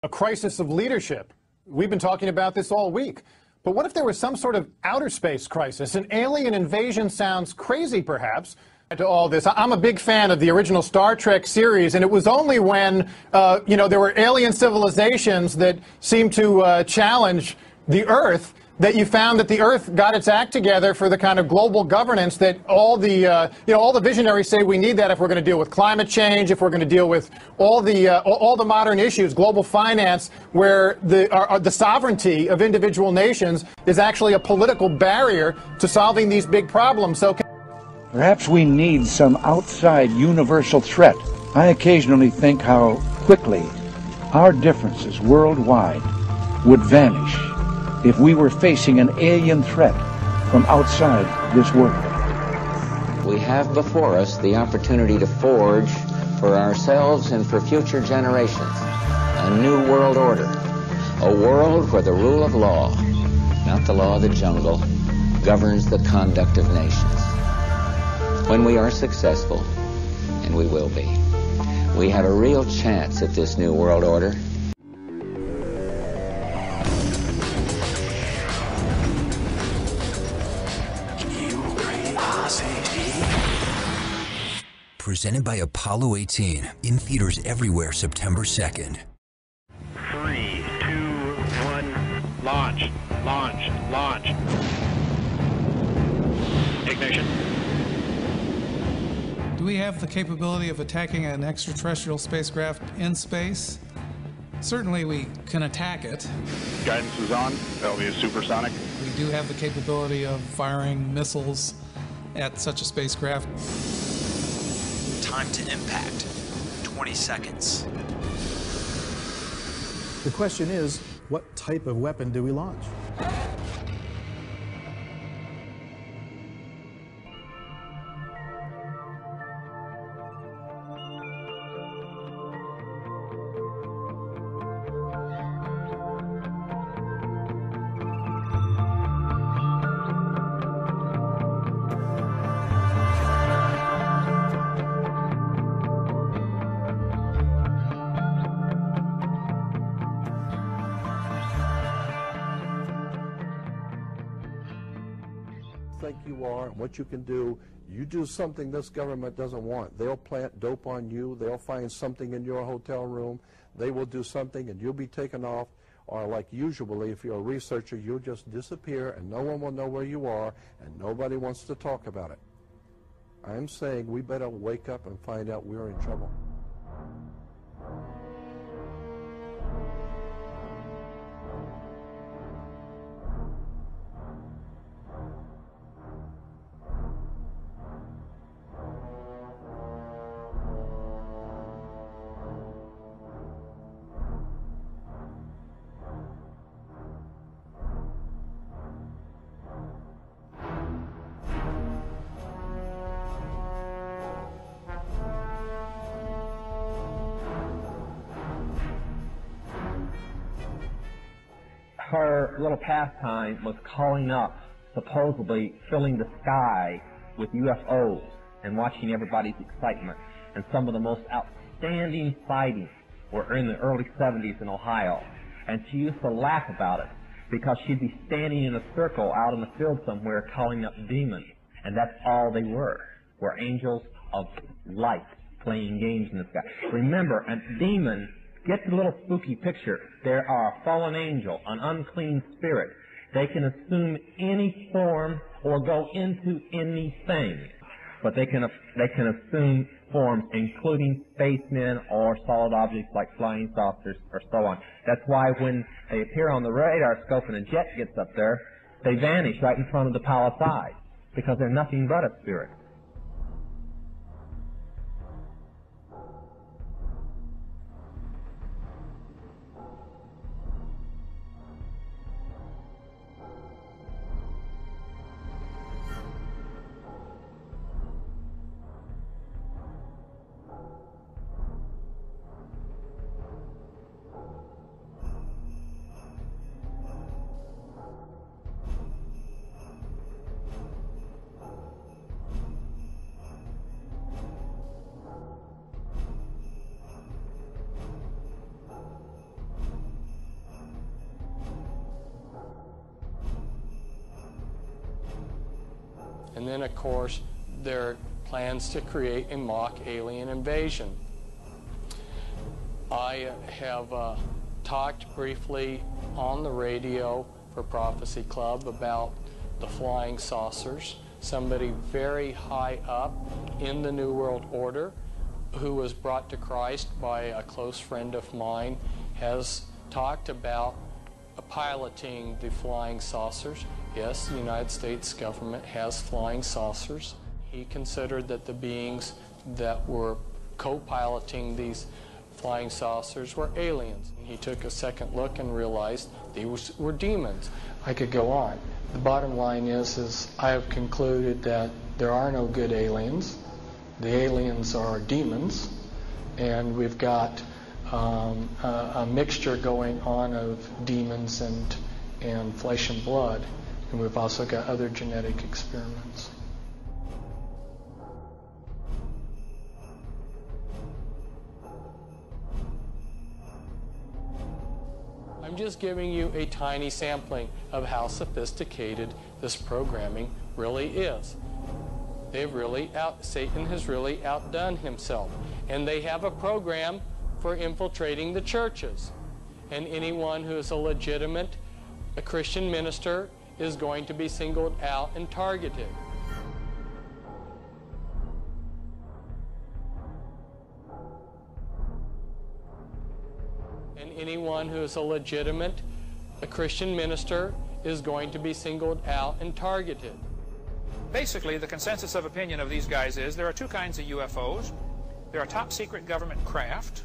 a crisis of leadership. We've been talking about this all week. But what if there was some sort of outer space crisis? An alien invasion sounds crazy, perhaps. To all this, I'm a big fan of the original Star Trek series, and it was only when, there were alien civilizations that seemed to challenge the Earth that you found that the Earth got its act together for the kind of global governance that all the visionaries say we need that if we're going to deal with climate change, if we're going to deal with all the modern issues, global finance, where the sovereignty of individual nations is actually a political barrier to solving these big problems. So perhaps we need some outside universal threat. I occasionally think how quickly our differences worldwide would vanish if we were facing an alien threat from outside this world. We have before us the opportunity to forge for ourselves and for future generations a new world order, a world where the rule of law, not the law of the jungle, governs the conduct of nations. When we are successful, and we will be, we have a real chance at this new world order. Presented by Apollo 18, in theaters everywhere September 2nd. 3, 2, 1, launch, launch, launch. Ignition. Do we have the capability of attacking an extraterrestrial spacecraft in space? Certainly we can attack it. Guidance is on. That'll be a supersonic. We do have the capability of firing missiles at such a spacecraft. Time to impact, 20 seconds. The question is, what type of weapon do we launch? Think you are and what you can do. You do something this government doesn't want. They'll plant dope on you. They'll find something in your hotel room. They will do something and you'll be taken off. Or like usually, if you're a researcher, you'll just disappear and no one will know where you are and nobody wants to talk about it. I'm saying we better wake up and find out we're in trouble. Her little pastime was calling up, supposedly filling the sky with UFOs and watching everybody's excitement. And some of the most outstanding sightings were in the early 70s in Ohio. And she used to laugh about it because she'd be standing in a circle out in the field somewhere calling up demons. And that's all they were angels of light playing games in the sky. Remember, a demon, get the little spooky picture. There are a fallen angel, an unclean spirit. They can assume any form or go into anything. But they can assume forms including spacemen or solid objects like flying saucers or so on. That's why when they appear on the radar scope and a jet gets up there, they vanish right in front of the palisade because they're nothing but a spirit. And then, of course, there are plans to create a mock alien invasion. I have talked briefly on the radio for Prophecy Club about the flying saucers. Somebody very high up in the New World Order, who was brought to Christ by a close friend of mine, has talked about piloting the flying saucers. Yes, the United States government has flying saucers. He considered that the beings that were co-piloting these flying saucers were aliens. He took a second look and realized these were demons. I could go on. The bottom line is I have concluded that there are no good aliens. The aliens are demons, and we've got a mixture going on of demons and flesh and blood, and we've also got other genetic experiments. I'm just giving you a tiny sampling of how sophisticated this programming really is. Satan has really outdone himself. And they have a program for infiltrating the churches. And anyone who is a legitimate Christian minister is going to be singled out and targeted. And anyone who is a legitimate Christian minister is going to be singled out and targeted. Basically, the consensus of opinion of these guys is there are two kinds of UFOs. There are top secret government craft,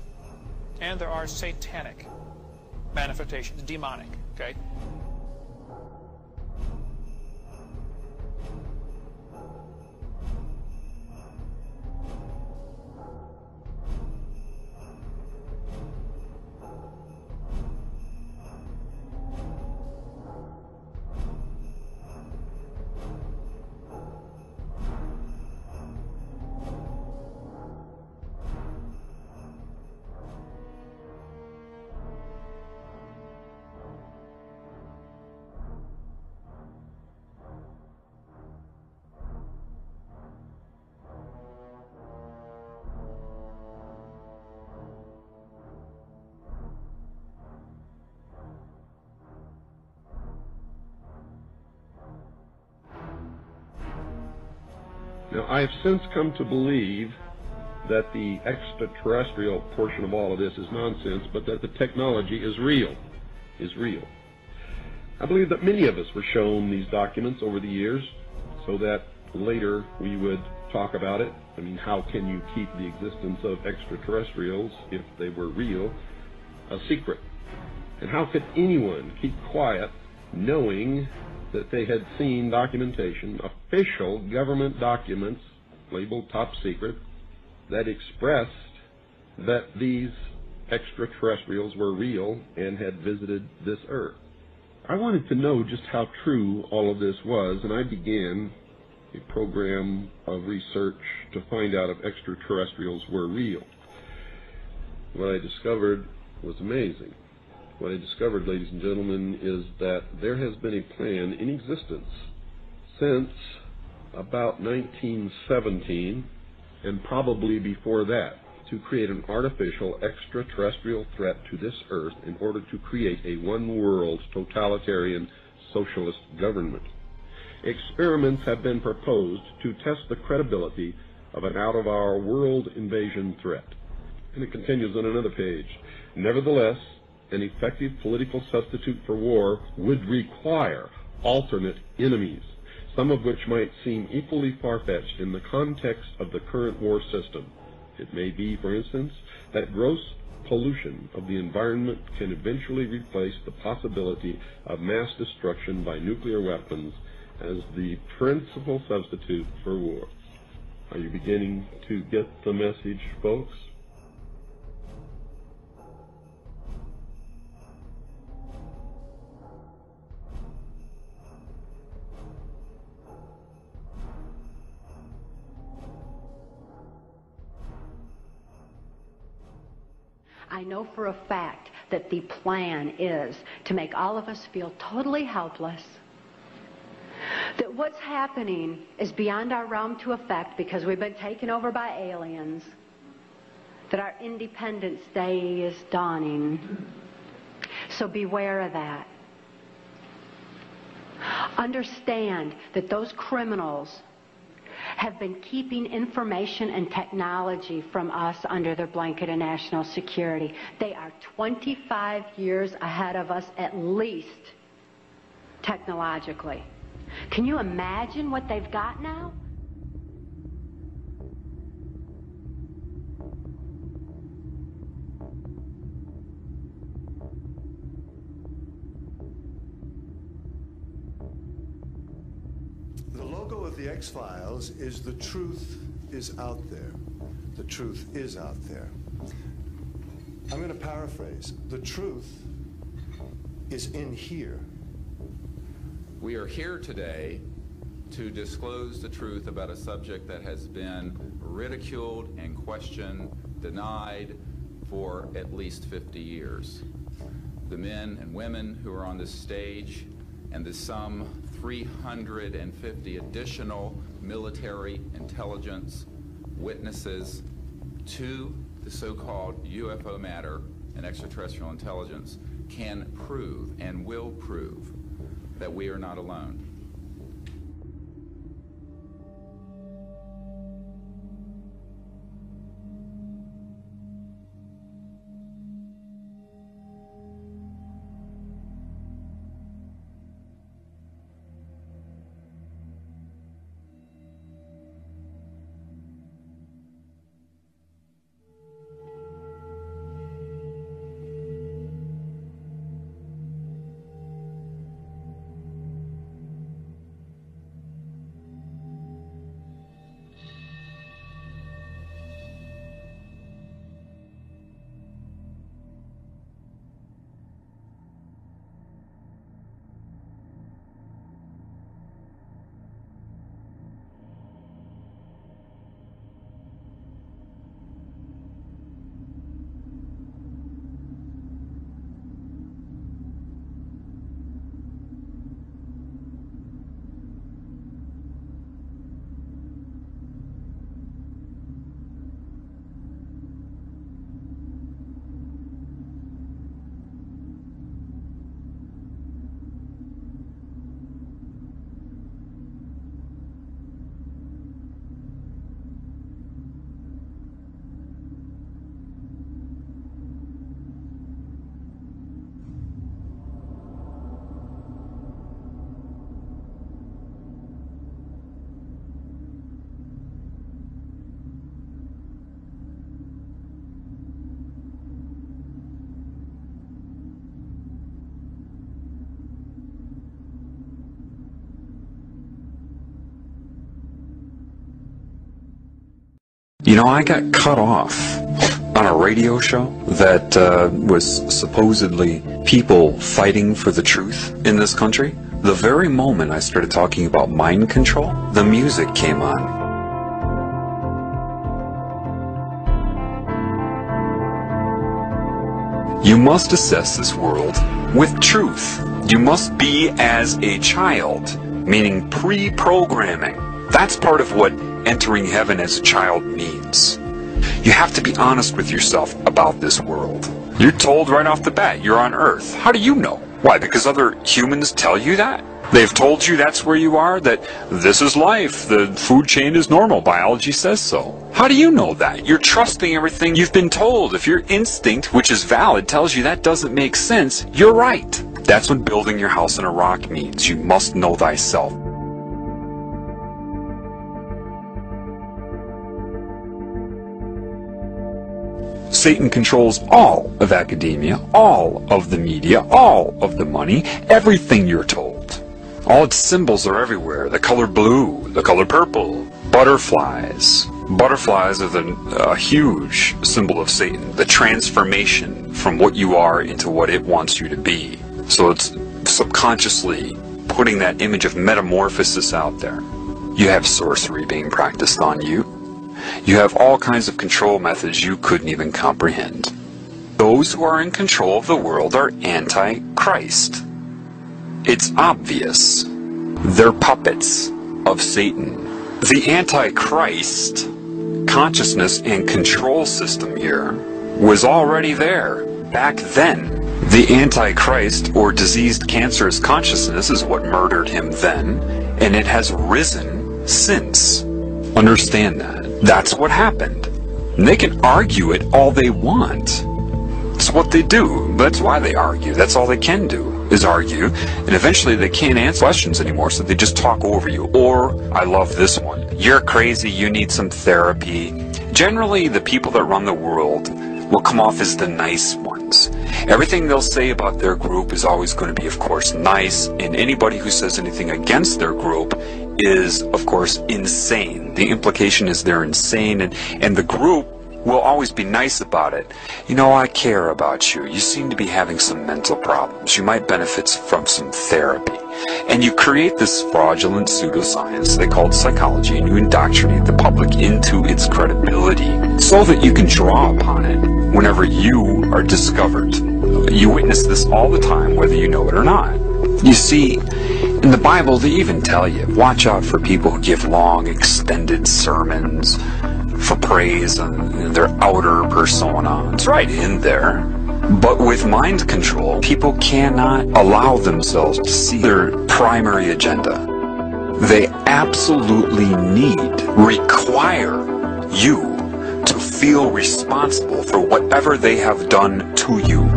and there are satanic manifestations, demonic, okay? Now, I have since come to believe that the extraterrestrial portion of all of this is nonsense, but that the technology is real. I believe that many of us were shown these documents over the years so that later we would talk about it. I mean, how can you keep the existence of extraterrestrials, if they were real, a secret? And how could anyone keep quiet knowing that they had seen documentation, official government documents labeled top secret, that expressed that these extraterrestrials were real and had visited this earth? I wanted to know just how true all of this was, and I began a program of research to find out if extraterrestrials were real. What I discovered was amazing. What I discovered, ladies and gentlemen, is that there has been a plan in existence since about 1917, and probably before that, to create an artificial extraterrestrial threat to this earth in order to create a one-world totalitarian socialist government. Experiments have been proposed to test the credibility of an out-of-our-world invasion threat. And it continues on another page. Nevertheless, an effective political substitute for war would require alternate enemies, some of which might seem equally far-fetched in the context of the current war system. It may be, for instance, that gross pollution of the environment can eventually replace the possibility of mass destruction by nuclear weapons as the principal substitute for war. Are you beginning to get the message, folks? I know for a fact that the plan is to make all of us feel totally helpless, that what's happening is beyond our realm to affect because we've been taken over by aliens, that our Independence Day is dawning. So beware of that. Understand that those criminals have been keeping information and technology from us under their blanket of national security. They are 25 years ahead of us at least, technologically. Can you imagine what they've got now? The logo of the X-Files is "The truth is out there." The truth is out there. I'm going to paraphrase. The truth is in here. We are here today to disclose the truth about a subject that has been ridiculed and questioned, denied for at least 50 years. The men and women who are on this stage and the some 350 additional military intelligence witnesses to the so-called UFO matter and extraterrestrial intelligence can prove and will prove that we are not alone. You know, I got cut off on a radio show that was supposedly people fighting for the truth in this country. The very moment I started talking about mind control, the music came on. You must assess this world with truth. You must be as a child, meaning pre-programming. That's part of what entering heaven as a child means. You have to be honest with yourself about this world. You're told right off the bat you're on Earth. How do you know? Why? Because other humans tell you that? They've told you that's where you are, that this is life, the food chain is normal, biology says so. How do you know that? You're trusting everything you've been told. If your instinct, which is valid, tells you that doesn't make sense, you're right. That's what building your house in a rock means. You must know thyself. Satan controls all of academia, all of the media, all of the money, everything you're told. All its symbols are everywhere. The color blue, the color purple, butterflies. Butterflies are a huge symbol of Satan, the transformation from what you are into what it wants you to be. So it's subconsciously putting that image of metamorphosis out there. You have sorcery being practiced on you. You have all kinds of control methods you couldn't even comprehend. Those who are in control of the world are anti-Christ. It's obvious. They're puppets of Satan. The Antichrist consciousness and control system here was already there back then. The Antichrist, or diseased cancerous consciousness, is what murdered him then, and it has risen since. Understand that. That's what happened. And they can argue it all they want. It's what they do. That's why they argue. That's all they can do, is argue. And eventually they can't answer questions anymore, so they just talk over you. Or, I love this one, you're crazy, you need some therapy. Generally, the people that run the world will come off as the nice ones. Everything they'll say about their group is always going to be, of course, nice, and anybody who says anything against their group is, of course, insane. The implication is they're insane, and the group will always be nice about it. You know, I care about you. You seem to be having some mental problems. You might benefit from some therapy. And you create this fraudulent pseudoscience they call psychology, and you indoctrinate the public into its credibility so that you can draw upon it whenever you are discovered. You witness this all the time, whether you know it or not. You see, in the Bible, they even tell you, watch out for people who give long, extended sermons for praise and their outer persona. It's right in there. But with mind control, people cannot allow themselves to see their primary agenda. They absolutely require you to feel responsible for whatever they have done to you.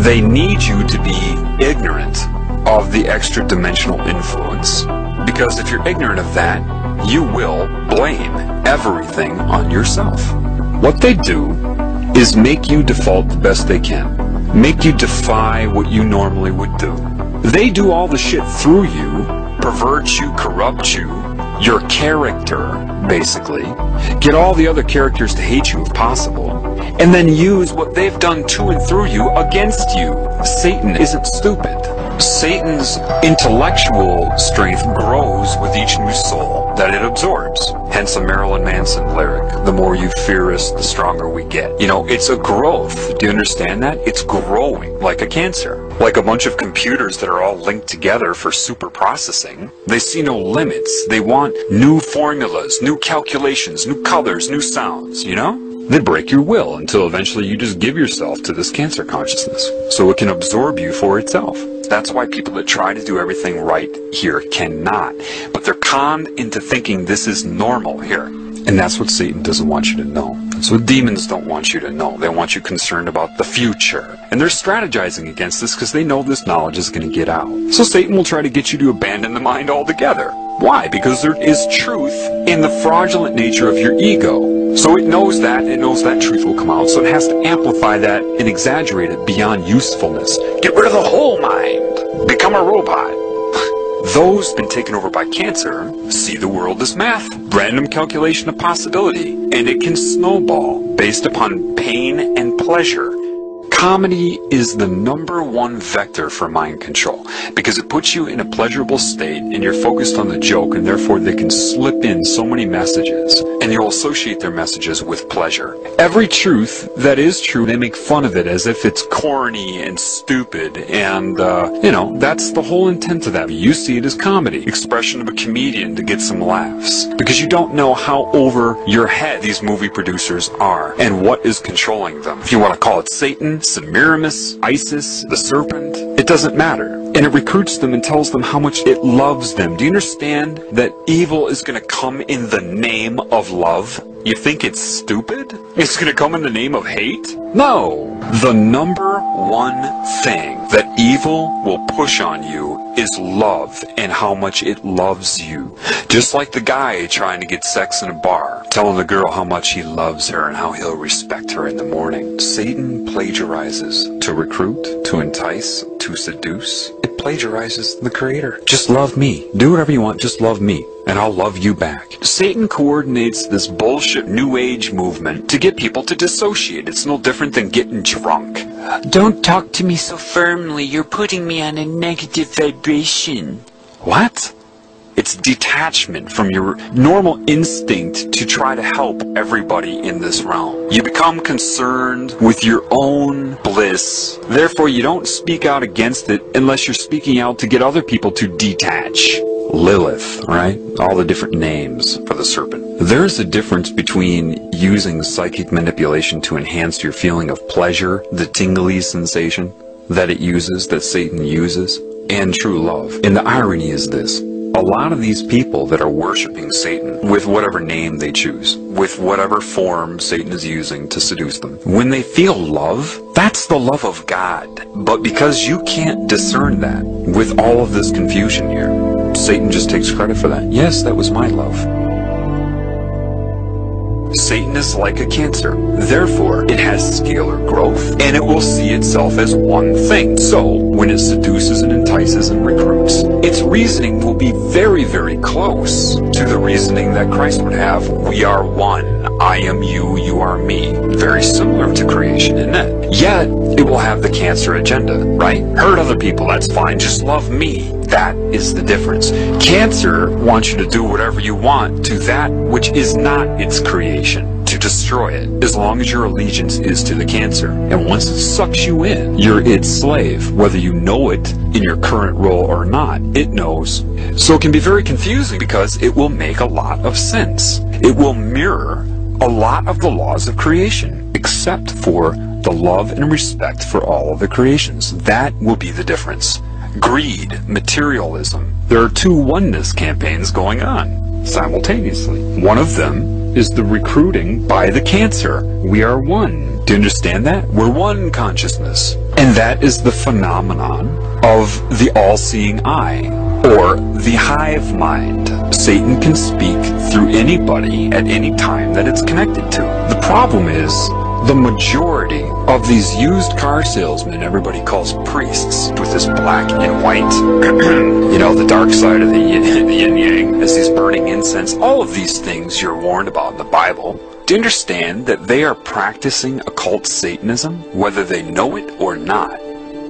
They need you to be ignorant of the extra-dimensional influence. Because if you're ignorant of that, you will blame everything on yourself. What they do is make you default the best they can. Make you defy what you normally would do. They do all the shit through you, pervert you, corrupt you, your character, basically. Get all the other characters to hate you if possible. And then use what they've done to and through you against you. Satan isn't stupid. Satan's intellectual strength grows with each new soul that it absorbs. Hence a Marilyn Manson lyric, the more you fear us, the stronger we get. You know, it's a growth. Do you understand that? It's growing like a cancer. Like a bunch of computers that are all linked together for super processing. They see no limits. They want new formulas, new calculations, new colors, new sounds, you know? They break your will until eventually you just give yourself to this cancer consciousness so it can absorb you for itself. That's why people that try to do everything right here cannot. But they're conned into thinking this is normal here. And that's what Satan doesn't want you to know. That's what demons don't want you to know. They want you concerned about the future. And they're strategizing against this because they know this knowledge is going to get out. So Satan will try to get you to abandon the mind altogether. Why? Because there is truth in the fraudulent nature of your ego. So it knows that truth will come out. So it has to amplify that and exaggerate it beyond usefulness. Get rid of the whole mind. Become a robot. Those been taken over by cancer see the world as math, random calculation of possibility, and it can snowball based upon pain and pleasure. Comedy is the #1 vector for mind control because it puts you in a pleasurable state and you're focused on the joke, and therefore they can slip in so many messages and you'll associate their messages with pleasure. Every truth that is true, they make fun of it as if it's corny and stupid, and you know, that's the whole intent of that. You see it as comedy, expression of a comedian to get some laughs, because you don't know how over your head these movie producers are and what is controlling them. If you want to call it Satan, Semiramis, Isis, the serpent, it doesn't matter. And it recruits them and tells them how much it loves them. Do you understand that evil is going to come in the name of love? You think it's stupid? It's going to come in the name of hate? No. The #1 thing that evil will push on you is love and how much it loves you. Just like the guy trying to get sex in a bar, telling the girl how much he loves her and how he'll respect her in the morning. Satan plagiarizes to recruit, to entice, to seduce. It plagiarizes the Creator. Just love me. Do whatever you want, just love me, and I'll love you back. Satan coordinates this bullshit New Age movement to get people to dissociate. It's no different than getting drunk. Don't talk to me so firmly. You're putting me on a negative vibration. What? It's detachment from your normal instinct to try to help everybody in this realm. You become concerned with your own bliss. Therefore, you don't speak out against it unless you're speaking out to get other people to detach. Lilith, right? All the different names for the serpent. There's a difference between using psychic manipulation to enhance your feeling of pleasure, the tingly sensation that it uses, that Satan uses, and true love. And the irony is this. A lot of these people that are worshiping Satan with whatever name they choose, with whatever form Satan is using to seduce them, when they feel love, that's the love of God. But because you can't discern that with all of this confusion here, Satan just takes credit for that. Yes, that was my love. Satan is like a cancer. Therefore, it has scalar growth, and it will see itself as one thing. So, when it seduces and entices and recruits, its reasoning will be very, very close to the reasoning that Christ would have. We are one. I am you, you are me. Very similar to creation, isn't it? Yet, it will have the cancer agenda, right? Hurt other people, that's fine. Just love me. That is the difference. Cancer wants you to do whatever you want to that which is not its creation, to destroy it, as long as your allegiance is to the cancer. And once it sucks you in, you're its slave, whether you know it in your current role or not. It knows. So it can be very confusing because it will make a lot of sense. It will mirror a lot of the laws of creation, except for the love and respect for all of the creations. That will be the difference. Greed, materialism. There are two oneness campaigns going on simultaneously. One of them is the recruiting by the cancer. We are one. Do you understand that? We're one consciousness. And that is the phenomenon of the all-seeing eye, or the hive mind. Satan can speak through anybody at any time that it's connected to. The problem is, the majority of these used car salesmen everybody calls priests with this black and white, you know, the dark side of the yin-yang, as he's burning incense, all of these things you're warned about in the Bible. Do you understand that they are practicing occult Satanism, whether they know it or not?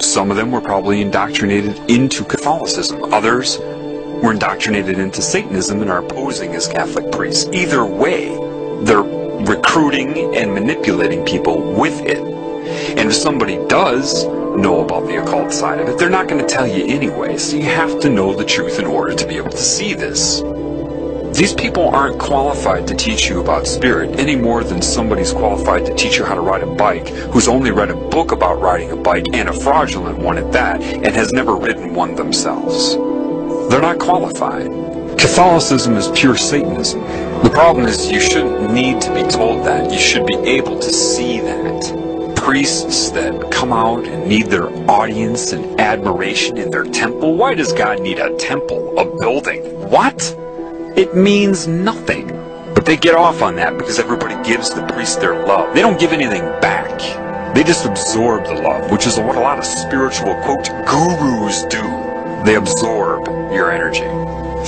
Some of them were probably indoctrinated into Catholicism. Others were indoctrinated into Satanism and are posing as Catholic priests. Either way, they're recruiting and manipulating people with it. And if somebody does know about the occult side of it, they're not going to tell you anyway. So you have to know the truth in order to be able to see this. These people aren't qualified to teach you about spirit any more than somebody's qualified to teach you how to ride a bike who's only read a book about riding a bike, and a fraudulent one at that, and has never ridden one themselves. They're not qualified. Catholicism is pure Satanism. The problem is you shouldn't need to be told that. You should be able to see that. Priests that come out and need their audience and admiration in their temple. Why does God need a temple, a building? What? It means nothing. But they get off on that because everybody gives the priest their love. They don't give anything back. They just absorb the love, which is what a lot of spiritual, quote, gurus do. They absorb your energy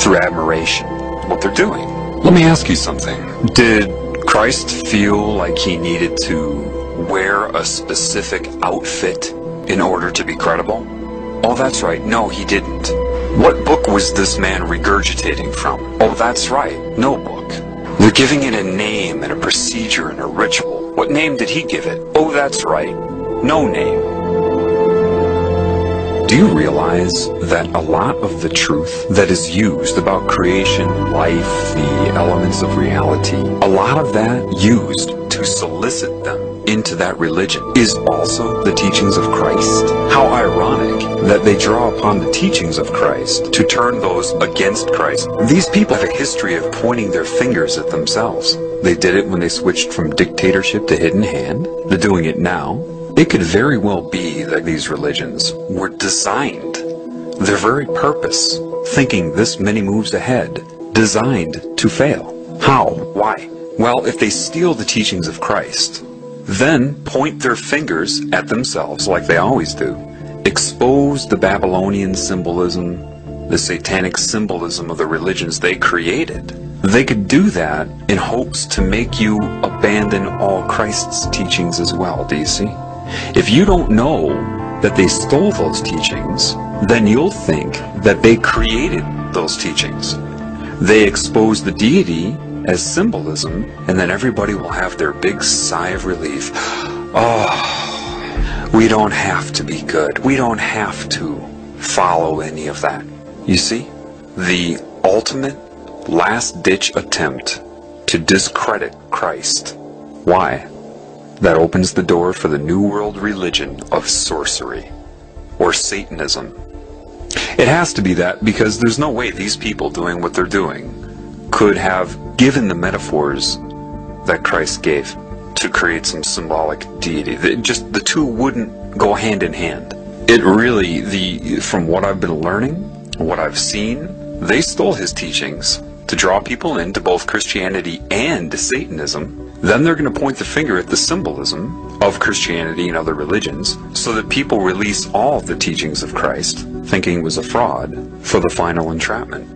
through admiration, what they're doing. Let me ask you something. Did Christ feel like he needed to wear a specific outfit in order to be credible? Oh, that's right. No, he didn't. What book was this man regurgitating from? Oh, that's right. No book. They're giving it a name and a procedure and a ritual. What name did he give it? Oh, that's right. No name. Do you realize that a lot of the truth that is used about creation, life, the elements of reality, a lot of that used to solicit them into that religion is also the teachings of Christ? How ironic that they draw upon the teachings of Christ to turn those against Christ. These people have a history of pointing their fingers at themselves. They did it when they switched from dictatorship to hidden hand. They're doing it now. It could very well be that these religions were designed, their very purpose, thinking this many moves ahead, designed to fail. How? Why? Well, if they steal the teachings of Christ, then point their fingers at themselves like they always do, expose the Babylonian symbolism, the satanic symbolism of the religions they created, they could do that in hopes to make you abandon all Christ's teachings as well, do you see? If you don't know that they stole those teachings, then you'll think that they created those teachings. They expose the deity as symbolism, and then everybody will have their big sigh of relief. Oh, we don't have to be good. We don't have to follow any of that. You see? the ultimate last-ditch attempt to discredit Christ. Why? That opens the door for the New World religion of sorcery, or Satanism. It has to be that because there's no way these people doing what they're doing could have given the metaphors that Christ gave to create some symbolic deity. Just the two wouldn't go hand in hand. It really, from what I've been learning, what I've seen, they stole his teachings to draw people into both Christianity and Satanism. Then they're going to point the finger at the symbolism of Christianity and other religions so that people release all of the teachings of Christ, thinking it was a fraud, for the final entrapment.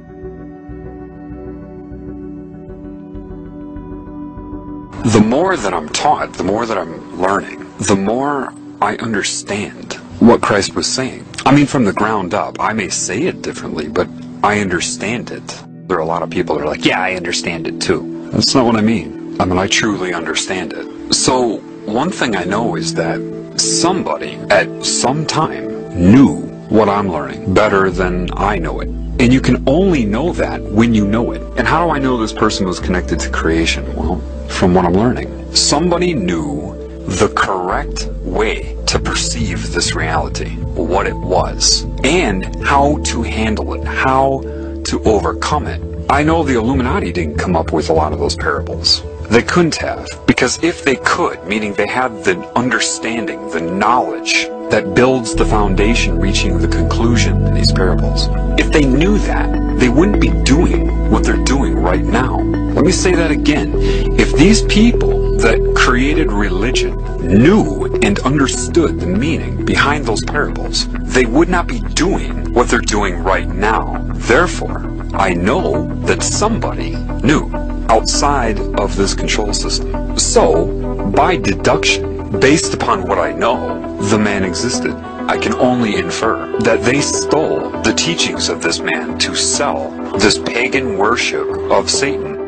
The more that I'm taught, the more that I'm learning, the more I understand what Christ was saying. I mean, from the ground up. I may say it differently, but I understand it. There are a lot of people that are like, yeah, I understand it too. That's not what I mean. I mean, I truly understand it. So, one thing I know is that somebody at some time knew what I'm learning better than I know it. And you can only know that when you know it. And how do I know this person was connected to creation? Well, from what I'm learning. Somebody knew the correct way to perceive this reality, what it was, and how to handle it, how to overcome it. I know the Illuminati didn't come up with a lot of those parables. They couldn't have, because if they could, meaning they had the understanding, the knowledge that builds the foundation reaching the conclusion in these parables, if they knew that, they wouldn't be doing what they're doing right now. Let me say that again. If these people that created religion knew and understood the meaning behind those parables, they would not be doing what they're doing right now. Therefore, I know that somebody knew outside of this control system. So, by deduction, based upon what I know, the man existed. I can only infer that they stole the teachings of this man to sell this pagan worship of Satan.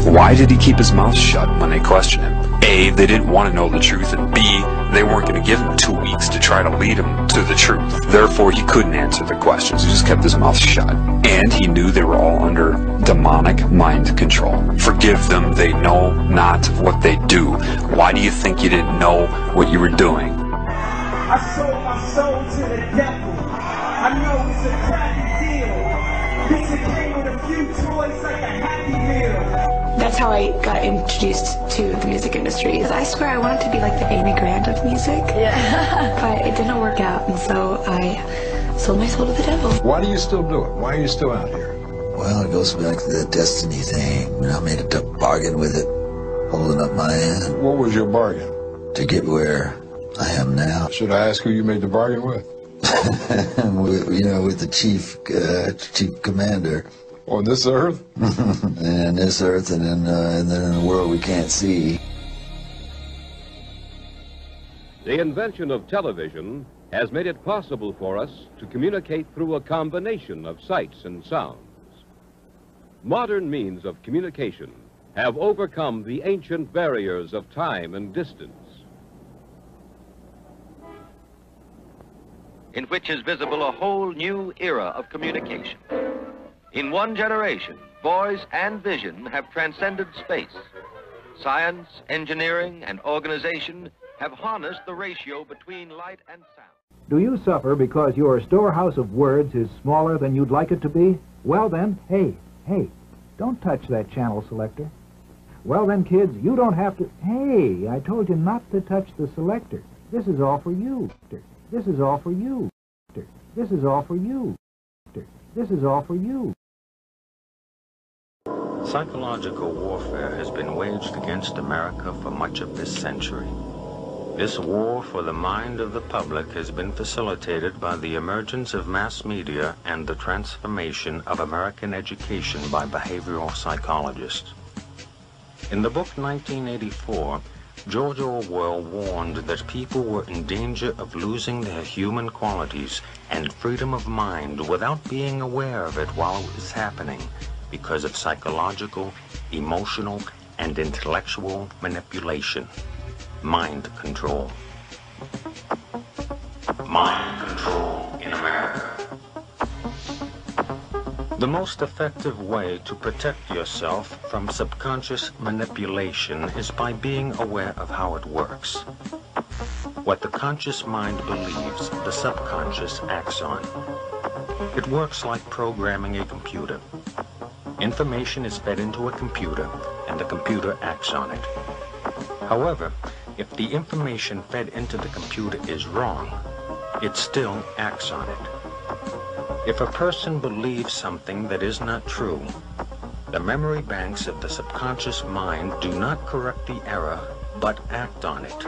Why did he keep his mouth shut when they questioned him? A, they didn't want to know the truth, and B, they weren't going to give him 2 weeks to try to lead him to the truth. Therefore, he couldn't answer the questions. He just kept his mouth shut. And he knew they were all under demonic mind control. Forgive them, they know not what they do. Why do you think you didn't know what you were doing? I sold my soul to the devil. I know it's a crappy deal. This it came with a few toys like a Happy Meal. That's how I got introduced to the music industry. I swear I wanted to be like the Amy Grant of music. Yeah. But it didn't work out, and so I sold my soul to the devil. Why do you still do it? Why are you still out here? Well, it goes back to the destiny thing. I made a bargain with it, holding up my end. What was your bargain? To get where I am now. Should I ask who you made the bargain with? with the chief commander. On this earth? And this earth, and then in the world we can't see. The invention of television has made it possible for us to communicate through a combination of sights and sounds. Modern means of communication have overcome the ancient barriers of time and distance, in which is visible a whole new era of communication. In one generation, voice and vision have transcended space. Science, engineering, and organization have harnessed the ratio between light and sound. Do you suffer because your storehouse of words is smaller than you'd like it to be? Well then, hey, don't touch that channel selector. Well then, kids, you don't have to... Hey, I told you not to touch the selector. This is all for you. This is all for you. This is all for you. This is all for you. Psychological warfare has been waged against America for much of this century. This war for the mind of the public has been facilitated by the emergence of mass media and the transformation of American education by behavioral psychologists. In the book 1984, George Orwell warned that people were in danger of losing their human qualities and freedom of mind without being aware of it while it was happening because of psychological, emotional, and intellectual manipulation. Mind control. Mind control in America. The most effective way to protect yourself from subconscious manipulation is by being aware of how it works. What the conscious mind believes, the subconscious acts on. It works like programming a computer. Information is fed into a computer, and the computer acts on it. However, if the information fed into the computer is wrong, it still acts on it. If a person believes something that is not true, the memory banks of the subconscious mind do not correct the error, but act on it.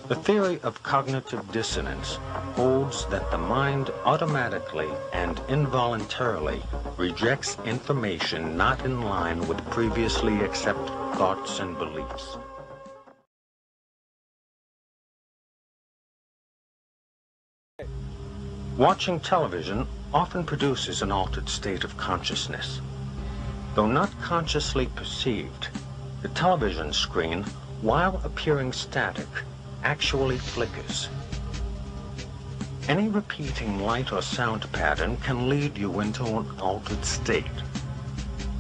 The theory of cognitive dissonance holds that the mind automatically and involuntarily rejects information not in line with previously accepted thoughts and beliefs. Watching television often produces an altered state of consciousness. Though not consciously perceived, the television screen, while appearing static, actually flickers. Any repeating light or sound pattern can lead you into an altered state.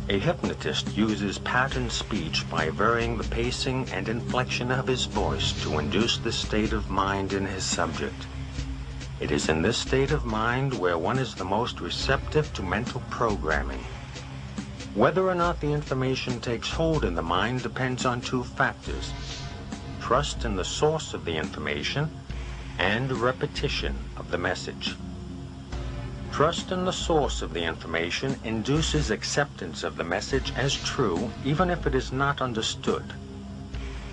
A hypnotist uses pattern speech by varying the pacing and inflection of his voice to induce this state of mind in his subject. It is in this state of mind where one is the most receptive to mental programming. Whether or not the information takes hold in the mind depends on two factors: trust in the source of the information and repetition of the message. Trust in the source of the information induces acceptance of the message as true, even if it is not understood.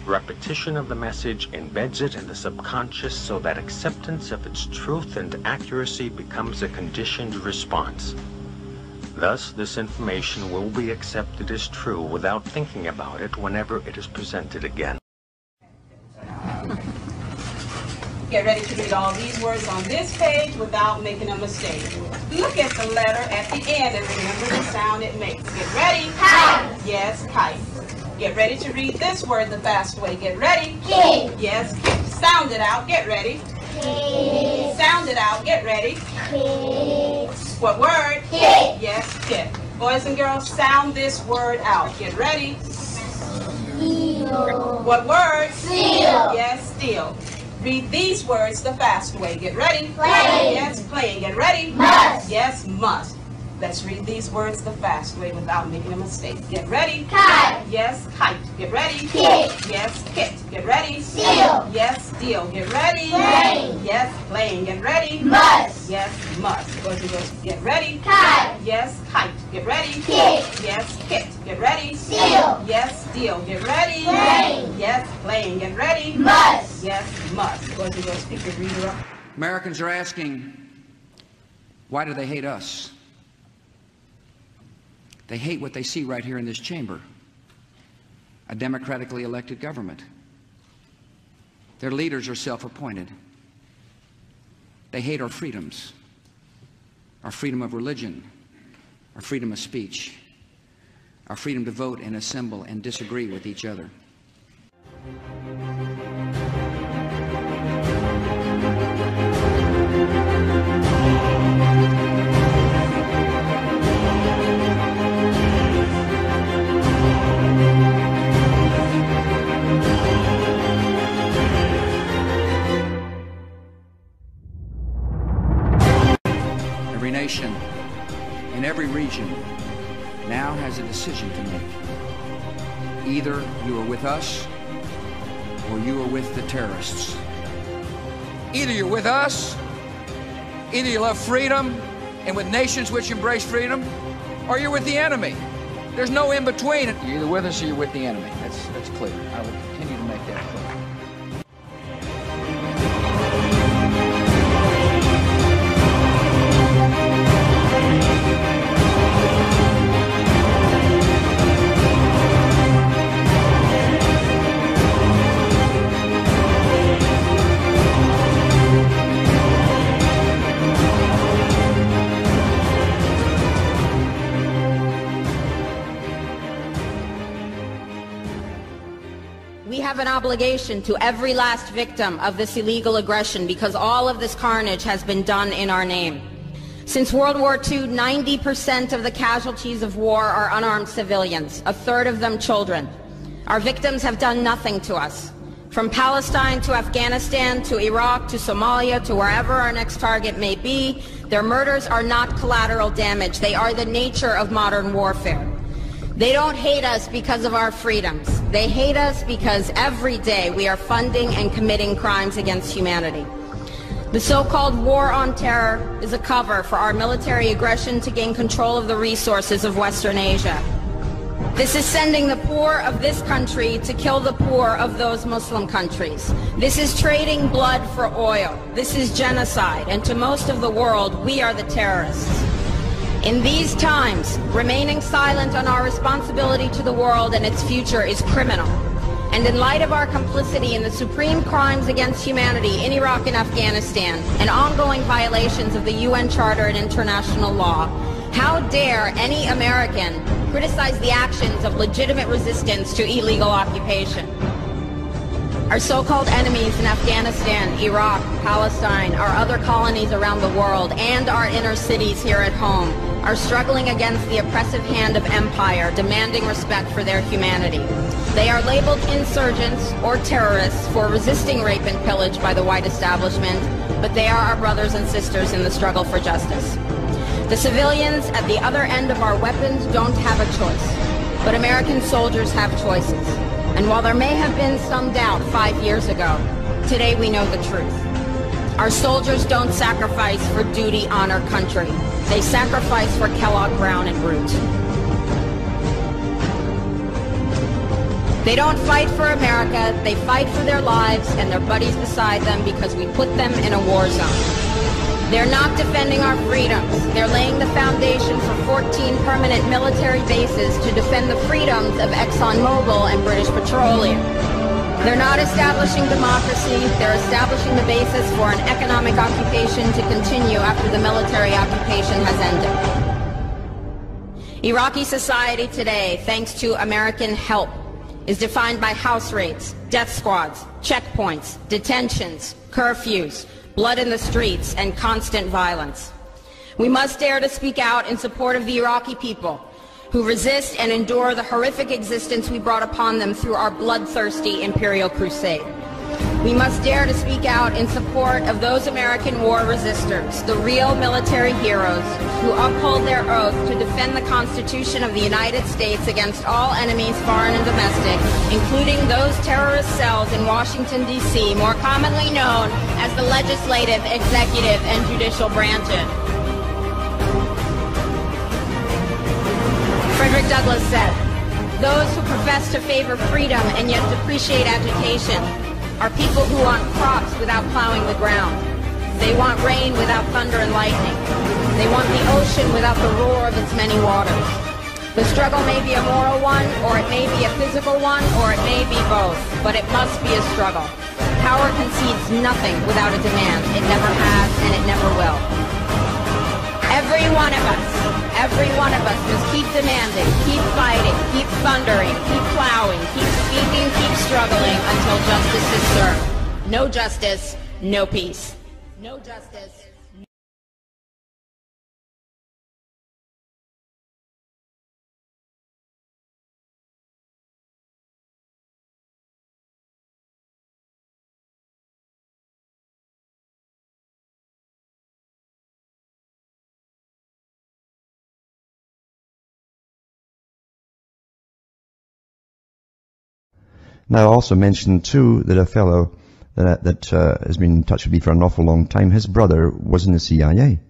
Repetition of the message embeds it in the subconscious so that acceptance of its truth and accuracy becomes a conditioned response. Thus, this information will be accepted as true without thinking about it whenever it is presented again. Get ready to read all these words on this page without making a mistake. Look at the letter at the end and remember the sound it makes. Get ready. Kite. Yes, kite. Get ready to read this word the fast way. Get ready. Kid. Yes, kid. Sound it out. Get ready. Kid. Sound it out. Get ready. Kid. What word? Kid. Yes, kid. Boys and girls, sound this word out. Get ready. Seal. What word? Seal. Yes, steel. Read these words the fast way. Get ready. Play. Yes, playing. Get ready. Must. Yes, must. Let's read these words the fast way without making a mistake. Get ready. Kite. Yes, kite. Get ready. Kit. Yes, kit. Get ready. Steel. Yes, steel. Get ready. Play. Yes, playing. Get ready. Must. Yes, must. Boys and girls, get ready. Kite. Yes, kite. Get ready. Kit. Yes, kit. Get ready. Steel. Yes, steel. Get ready. Play. Yes, playing. Get ready. Must. Yes, must. Boys and girls, pick your reader up. Americans are asking, why do they hate us? They hate what they see right here in this chamber, a democratically elected government. Their leaders are self-appointed. They hate our freedoms, our freedom of religion, our freedom of speech, our freedom to vote and assemble and disagree with each other. Every nation in every region now has a decision to make. Either you are with us or you are with the terrorists. Either you're with us, either you love freedom and with nations which embrace freedom, or you're with the enemy. There's no in between. You're either with us or you're with the enemy. That's clear. I will continue to make that clear. We have an obligation to every last victim of this illegal aggression because all of this carnage has been done in our name. Since World War II, 90% of the casualties of war are unarmed civilians, a third of them children. Our victims have done nothing to us. From Palestine to Afghanistan to Iraq to Somalia to wherever our next target may be, their murders are not collateral damage. They are the nature of modern warfare. They don't hate us because of our freedoms. They hate us because every day we are funding and committing crimes against humanity. The so-called war on terror is a cover for our military aggression to gain control of the resources of Western Asia. This is sending the poor of this country to kill the poor of those Muslim countries. This is trading blood for oil. This is genocide, and to most of the world, we are the terrorists. In these times, remaining silent on our responsibility to the world and its future is criminal. And in light of our complicity in the supreme crimes against humanity in Iraq and Afghanistan, and ongoing violations of the UN Charter and international law, how dare any American criticize the actions of legitimate resistance to illegal occupation? Our so-called enemies in Afghanistan, Iraq, Palestine, our other colonies around the world, and our inner cities here at home are struggling against the oppressive hand of empire, demanding respect for their humanity. They are labeled insurgents or terrorists for resisting rape and pillage by the white establishment, but they are our brothers and sisters in the struggle for justice. The civilians at the other end of our weapons don't have a choice, but American soldiers have choices. And while there may have been some doubt 5 years ago, today we know the truth. Our soldiers don't sacrifice for duty, honor, country. They sacrifice for Kellogg, Brown, and Root. They don't fight for America, they fight for their lives and their buddies beside them because we put them in a war zone. They're not defending our freedoms. They're laying the foundation for 14 permanent military bases to defend the freedoms of ExxonMobil and British Petroleum. They're not establishing democracy. They're establishing the basis for an economic occupation to continue after the military occupation has ended. Iraqi society today, thanks to American help, is defined by house raids, death squads, checkpoints, detentions, curfews, blood in the streets, and constant violence. We must dare to speak out in support of the Iraqi people who resist and endure the horrific existence we brought upon them through our bloodthirsty imperial crusade. We must dare to speak out in support of those American war resistors, the real military heroes who uphold their oath to defend the Constitution of the United States against all enemies, foreign and domestic, including those terrorist cells in Washington, D.C., more commonly known as the legislative, executive, and judicial branches. Frederick Douglass said, "Those who profess to favor freedom and yet depreciate agitation are people who want crops without plowing the ground. They want rain without thunder and lightning. They want the ocean without the roar of its many waters." The struggle may be a moral one, or it may be a physical one, or it may be both, but it must be a struggle. Power concedes nothing without a demand. It never has, and it never will. Every one of us must keep demanding, keep fighting, keep thundering, keep plowing, keep speaking, keep struggling until justice is served. No justice, no peace. No justice. Now, I also mentioned, too, that a fellow that has been in touch with me for an awful long time, his brother was in the CIA,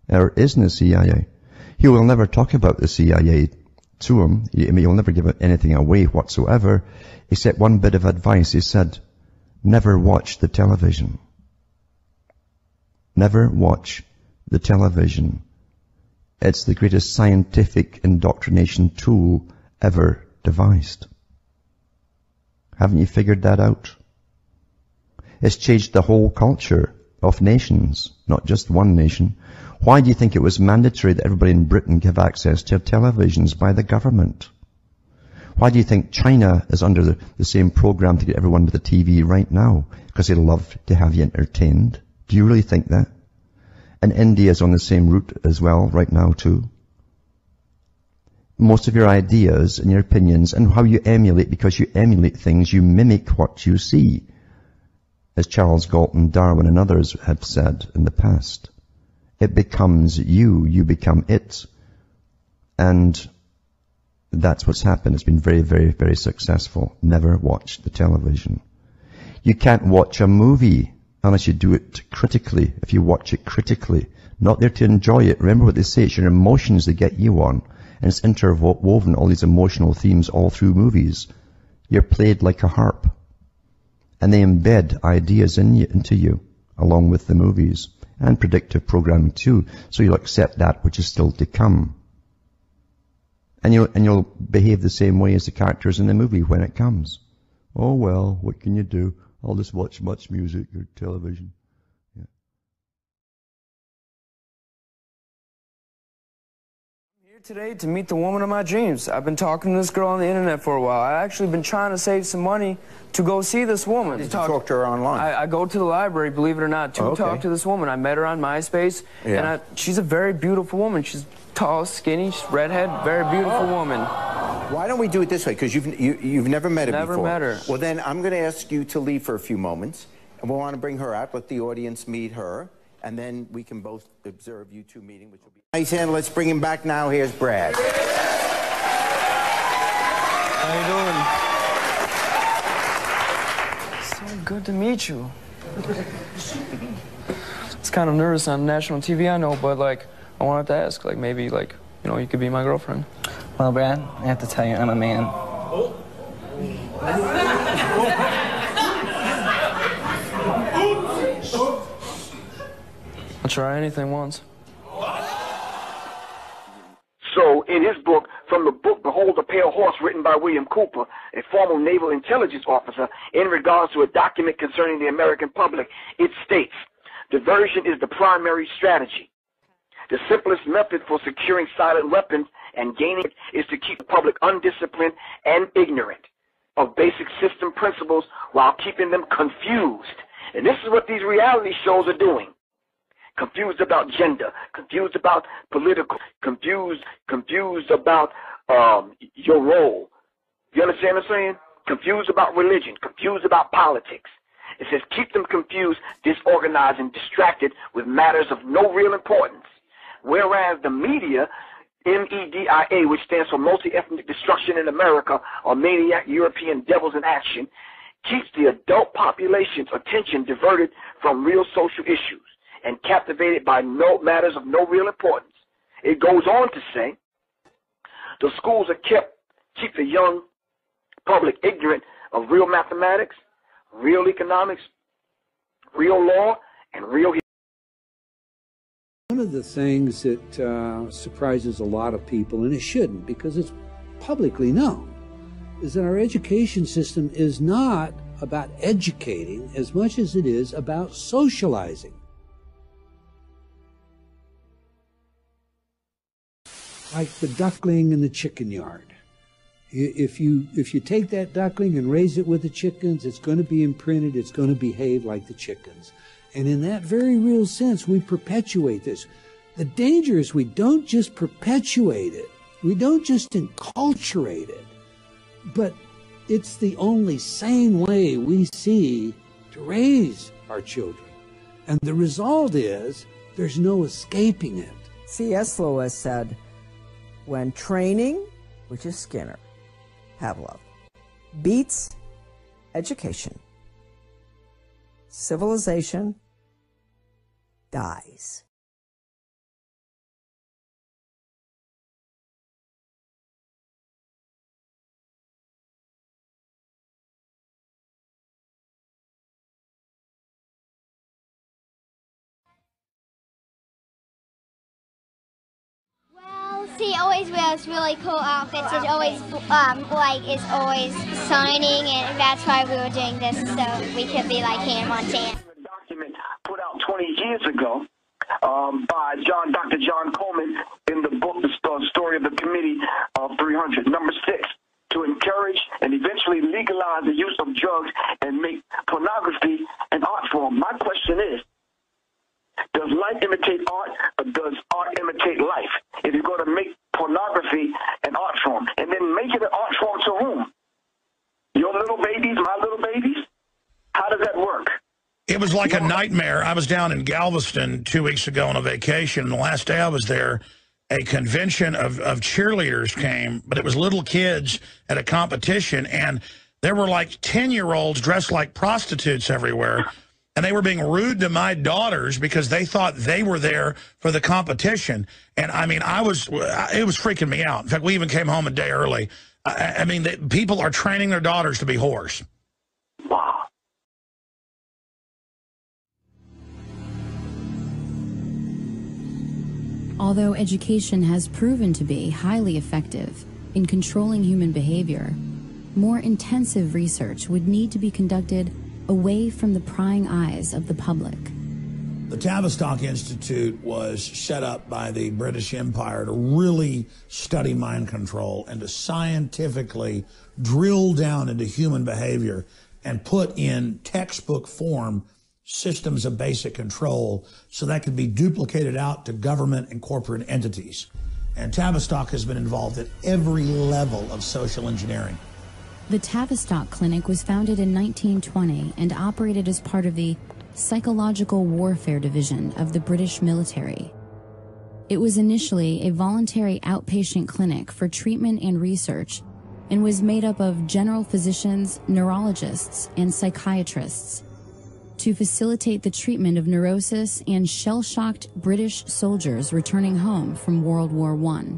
or is in the CIA. He will never talk about the CIA to him. He'll never give anything away whatsoever, except one bit of advice. He said, never watch the television. Never watch the television. It's the greatest scientific indoctrination tool ever devised. Haven't you figured that out? It's changed the whole culture of nations, not just one nation. Why do you think it was mandatory that everybody in Britain give access to televisions by the government? Why do you think China is under the same program to get everyone with a TV right now? Because they love to have you entertained. Do you really think that? And India's on the same route as well right now too. Most of your ideas and your opinions and how you emulate, because you emulate things, you mimic what you see. As Charles Galton, Darwin and others have said in the past. It becomes you, you become it. And that's what's happened. It's been very, very, very successful. Never watch the television. You can't watch a movie unless you do it critically. If you watch it critically, not there to enjoy it. Remember what they say, it's your emotions that get you on. And it's interwoven, all these emotional themes all through movies. You're played like a harp. And they embed ideas into you, along with the movies. And predictive programming too. So you'll accept that which is still to come. And you'll behave the same way as the characters in the movie when it comes. Oh well, what can you do? I'll just watch much music or television. Yeah. Today to meet the woman of my dreams. I've been talking to this girl on the internet for a while. I've actually been trying to save some money to go see this woman. Did you talk to her online? I go to the library, believe it or not, to talk to this woman. I met her on MySpace, and she's a very beautiful woman. She's tall, skinny, she's redhead, very beautiful woman. Why don't we do it this way? Because you've never met her before. Never met her. Well, then I'm going to ask you to leave for a few moments, and we'll want to bring her out, let the audience meet her, and then we can both observe you two meeting, which will be nice. And let's bring him back now. Here's Brad. How you doing? So good to meet you. It's kind of nervous on national TV, I know, but like I wanted to ask, like maybe like you could be my girlfriend. Well, Brad, I have to tell you, I'm a man. I'll try anything once. So, in his book, from the book Behold the Pale Horse, written by William Cooper, a former naval intelligence officer, in regards to a document concerning the American public, it states, diversion is the primary strategy. The simplest method for securing silent weapons and gaining it is to keep the public undisciplined and ignorant of basic system principles while keeping them confused. And this is what these reality shows are doing. Confused about gender, confused about political, confused about your role. You understand what I'm saying? Confused about religion, confused about politics. It says keep them confused, disorganized, and distracted with matters of no real importance. Whereas the media, MEDIA, which stands for Multi-Ethnic Destruction in America, or Maniac European Devils in Action, keeps the adult population's attention diverted from real social issues and captivated by matters of no real importance. It goes on to say, the schools are keep the young public ignorant of real mathematics, real economics, real law, and real history. One of the things that surprises a lot of people, and it shouldn't because it's publicly known, is that our education system is not about educating as much as it is about socializing. Like the duckling in the chicken yard. If you take that duckling and raise it with the chickens, it's going to be imprinted, it's going to behave like the chickens. And in that very real sense, we perpetuate this. The danger is we don't just perpetuate it, we don't just enculturate it, but it's the only sane way we see to raise our children. And the result is there's no escaping it. C.S. Lewis said, when training, which is Skinner, Pavlov, beats education, civilization dies. He always wears really cool outfits. It's always is always signing, and that's why we were doing this, so we could be like Hannah Montana. A document put out 20 years ago by Dr. John Coleman in the book, The Story of the Committee of 300, number 6, to encourage and eventually legalize the use of drugs and make pornography an art form. My question is, does life imitate art, or does art imitate life? If you're going to make pornography an art form, and then make it an art form to whom? Your little babies, my little babies? How does that work? It was like a nightmare. I was down in Galveston 2 weeks ago on a vacation, and the last day I was there, a convention of cheerleaders came, but it was little kids at a competition, and there were like 10-year-olds dressed like prostitutes everywhere, and they were being rude to my daughters because they thought they were there for the competition. And I mean, it was freaking me out. In fact, we even came home a day early. I mean, people are training their daughters to be whores. Wow. Although education has proven to be highly effective in controlling human behavior, more intensive research would need to be conducted away from the prying eyes of the public. The Tavistock Institute was set up by the British Empire to really study mind control and to scientifically drill down into human behavior and put in textbook form systems of basic control so that could be duplicated out to government and corporate entities. And Tavistock has been involved at every level of social engineering. The Tavistock Clinic was founded in 1920 and operated as part of the Psychological Warfare Division of the British military. It was initially a voluntary outpatient clinic for treatment and research and was made up of general physicians, neurologists, and psychiatrists to facilitate the treatment of neurosis and shell-shocked British soldiers returning home from World War I.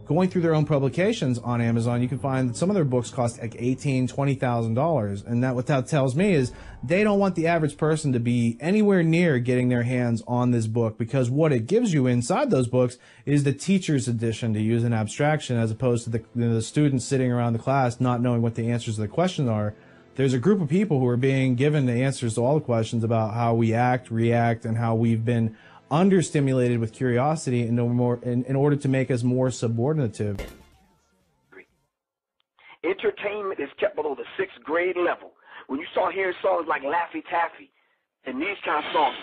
Going through their own publications on Amazon, you can find that some of their books cost like $18,000, $20,000. And what that tells me is they don't want the average person to be anywhere near getting their hands on this book, because what it gives you inside those books is the teacher's edition, to use an abstraction, as opposed to the students sitting around the class not knowing what the answers to the questions are. There's a group of people who are being given the answers to all the questions about how we act, react, and how we've been understimulated with curiosity in order to make us more subordinative. Entertainment is kept below the 6th grade level. When you start hearing songs like Laffy Taffy and these kind of songs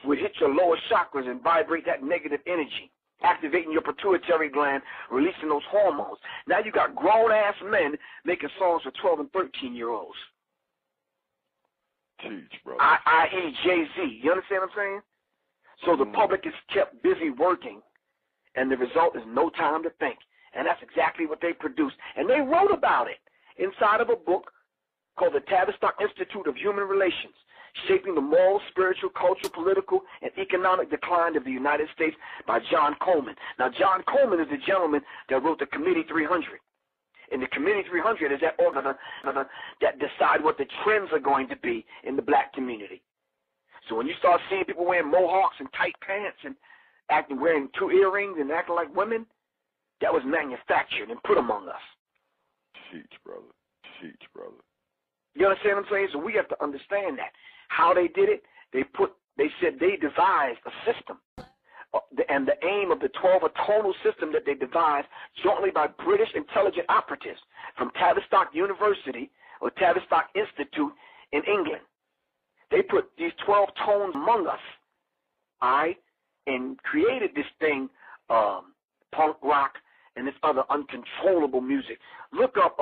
would hit your lower chakras and vibrate that negative energy, activating your pituitary gland, releasing those hormones. Now you got grown-ass men making songs for 12 and 13-year-olds. Teach, bro. I.e. Jay-Z. You understand what I'm saying? So the public is kept busy working, and the result is no time to think. And that's exactly what they produced. And they wrote about it inside of a book called the Tavistock Institute of Human Relations, Shaping the Moral, Spiritual, Cultural, Political, and Economic Decline of the United States by John Coleman. Now, John Coleman is the gentleman that wrote the Committee 300. And the Committee 300 is that organ that decide what the trends are going to be in the black community. So when you start seeing people wearing mohawks and tight pants and wearing 2 earrings and acting like women, that was manufactured and put among us. Teach, brother. Teach, brother. You understand what I'm saying? So we have to understand that. How they did it, they said they devised a system. And the aim of the 12-atonal system that they devised jointly by British intelligent operatives from Tavistock University or Tavistock Institute in England. They put these 12 tones among us, all right, and created this thing, punk rock and this other uncontrollable music. Look up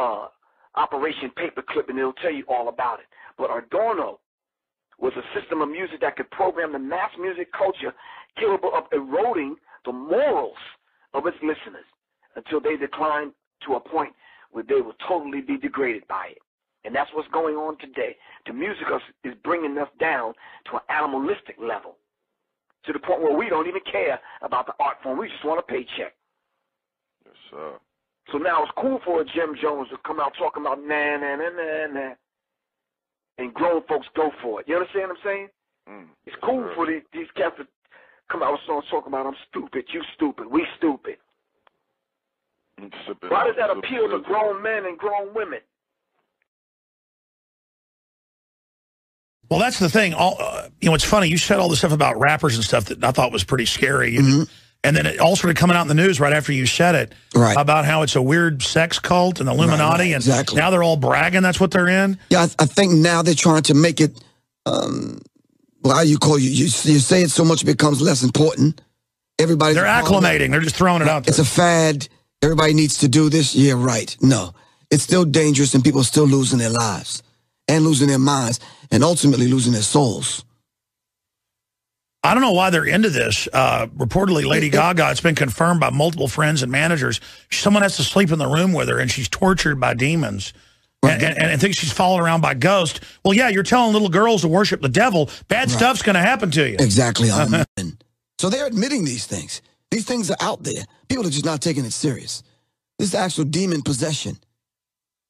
Operation Paperclip and it'll tell you all about it. But Adorno was a system of music that could program the mass music culture capable of eroding the morals of its listeners until they decline to a point where they will totally be degraded by it. And that's what's going on today. The music is bringing us down to an animalistic level, to the point where we don't even care about the art form. We just want a paycheck. Yes, sir. So now it's cool for a Jim Jones to come out talking about nah, nah, nah, nah, nah. And grown folks go for it. You understand what I'm saying? It's cool for these cats to come out with songs talking about I'm stupid, you stupid, we stupid. Why does that appeal to grown men and grown women? Well, that's the thing. It's funny. You said all this stuff about rappers and stuff that I thought was pretty scary. And then it all started coming out in the news right after you said it, about how it's a weird sex cult and Illuminati. And now they're all bragging that's what they're in. Yeah, I think now they're trying to make it Well, how you call you say it so much it becomes less important. They're acclimating. They're just throwing it out there. It's a fad. Everybody needs to do this. Yeah, right. No, it's still dangerous, and people are still losing their lives and losing their minds and ultimately losing their souls. I don't know why they're into this. Reportedly, Lady Gaga, it's been confirmed by multiple friends and managers. Someone has to sleep in the room with her, and she's tortured by demons. And thinks she's followed around by ghosts. Well, yeah, you're telling little girls to worship the devil. Bad stuff's going to happen to you. Exactly. So they're admitting these things. These things are out there. People are just not taking it serious. This is actual demon possession.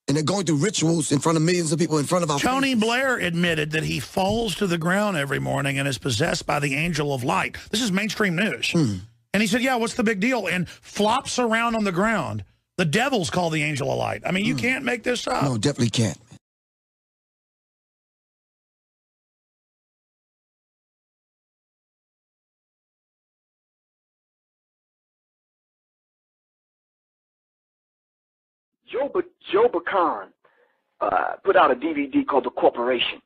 And they're going through rituals in front of millions of people in front of our Tony Blair admitted that he falls to the ground every morning and is possessed by the angel of light. This is mainstream news. And he said, yeah, what's the big deal? And flops around on the ground. The devil's called the angel of light. I mean, you can't make this up. No, definitely can't. Joe Bacan put out a DVD called The Corporation.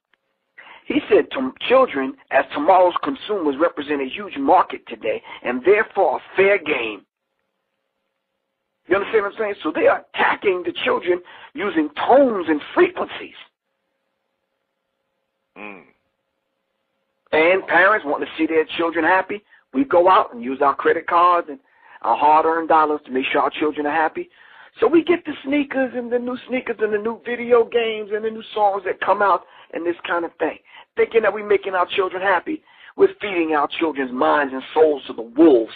He said children, as tomorrow's consumers, represent a huge market today and therefore a fair game. You understand what I'm saying? So they are attacking the children using tones and frequencies. And parents want to see their children happy. We go out and use our credit cards and our hard-earned dollars to make sure our children are happy. So we get the sneakers and the new sneakers and the new video games and the new songs that come out and this kind of thing. Thinking that we're making our children happy, we're feeding our children's minds and souls to the wolves.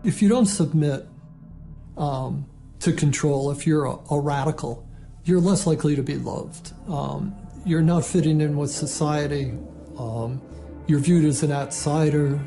If you don't submit to control, if you're a radical, you're less likely to be loved. You're not fitting in with society. You're viewed as an outsider.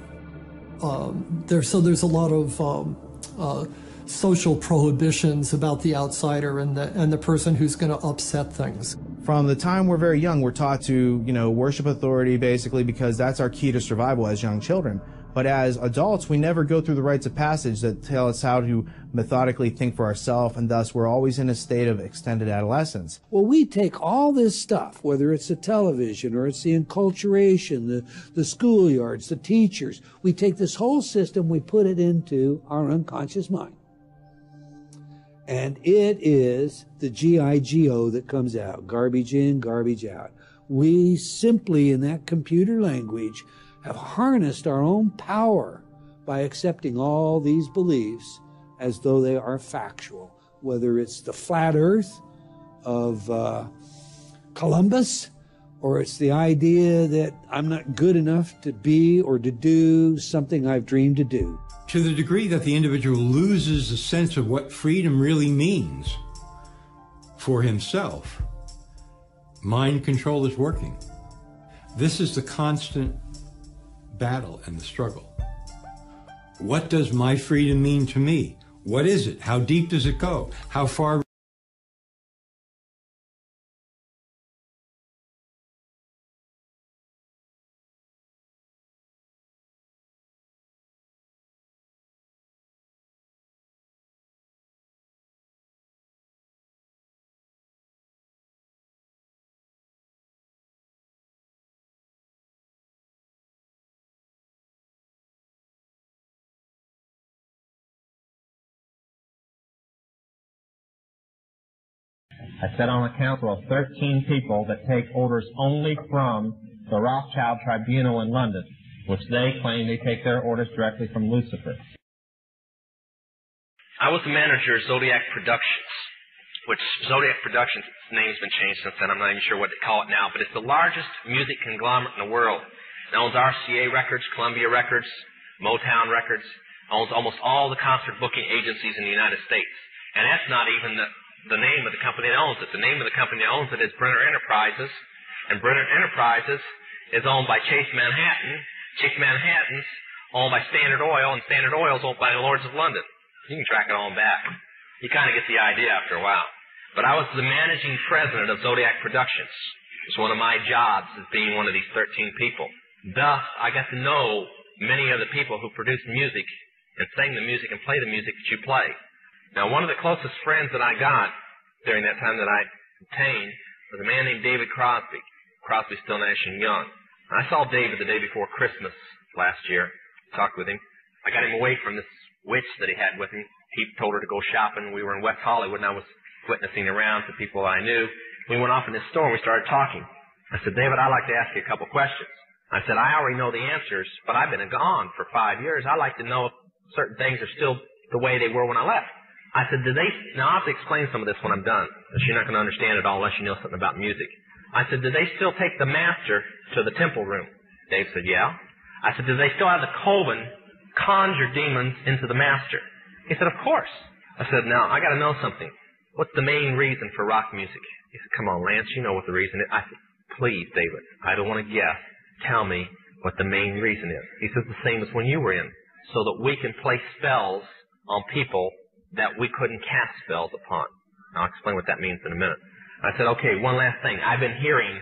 There's a lot of social prohibitions about the outsider and the person who's going to upset things. From the time we're very young, we're taught to, worship authority basically because that's our key to survival as young children. But as adults, we never go through the rites of passage that tell us how to methodically think for ourselves, and thus we're always in a state of extended adolescence. Well, we take all this stuff, whether it's the television or it's the enculturation, the schoolyards, the teachers, we take this whole system, we put it into our unconscious mind. And it is the G-I-G-O that comes out, garbage in, garbage out. We simply, in that computer language, have harnessed our own power by accepting all these beliefs as though they are factual, whether it's the flat earth of Columbus, or it's the idea that I'm not good enough to be or to do something I've dreamed to do. To the degree that the individual loses a sense of what freedom really means for himself, mind control is working. This is the constant battle and the struggle. What does my freedom mean to me? What is it? How deep does it go? How far? I sit on a council of 13 people that take orders only from the Rothschild Tribunal in London, which they claim they take their orders directly from Lucifer. I was the manager of Zodiac Productions, which Zodiac Productions, its name's been changed since then. I'm not even sure what they call it now, but it's the largest music conglomerate in the world. It owns RCA Records, Columbia Records, Motown Records, owns almost all the concert booking agencies in the United States. And that's not even the name of the company that owns it. The name of the company that owns it is Brenner Enterprises, and Brenner Enterprises is owned by Chase Manhattan. Chase Manhattan's owned by Standard Oil, and Standard Oil is owned by the Lords of London. You can track it on back. You kind of get the idea after a while. But I was the managing president of Zodiac Productions. It was one of my jobs as being one of these 13 people. Thus, I got to know many of the people who produce music and sing the music and play the music that you play. Now, one of the closest friends that I got during that time that I obtained was a man named David Crosby. Crosby, Still, Nash & Young. And I saw David the day before Christmas last year, talked with him. I got him away from this witch that he had with him. He told her to go shopping. We were in West Hollywood, and I was witnessing around to people I knew. We went off in this store, and we started talking. I said, David, I'd like to ask you a couple questions. I said, I already know the answers, but I've been gone for 5 years. I'd like to know if certain things are still the way they were when I left. I said, now I have to explain some of this when I'm done, because you're not going to understand it all unless you know something about music. I said, do they still take the master to the temple room? Dave said, yeah. I said, do they still have the coven conjure demons into the master? He said, of course. I said, now, I got to know something. What's the main reason for rock music? He said, come on, Lance, you know what the reason is. I said, please, David, I don't want to guess. Tell me what the main reason is. He says, the same as when you were in, so that we can play spells on people that we couldn't cast spells upon. I'll explain what that means in a minute. I said, okay, one last thing. I've been hearing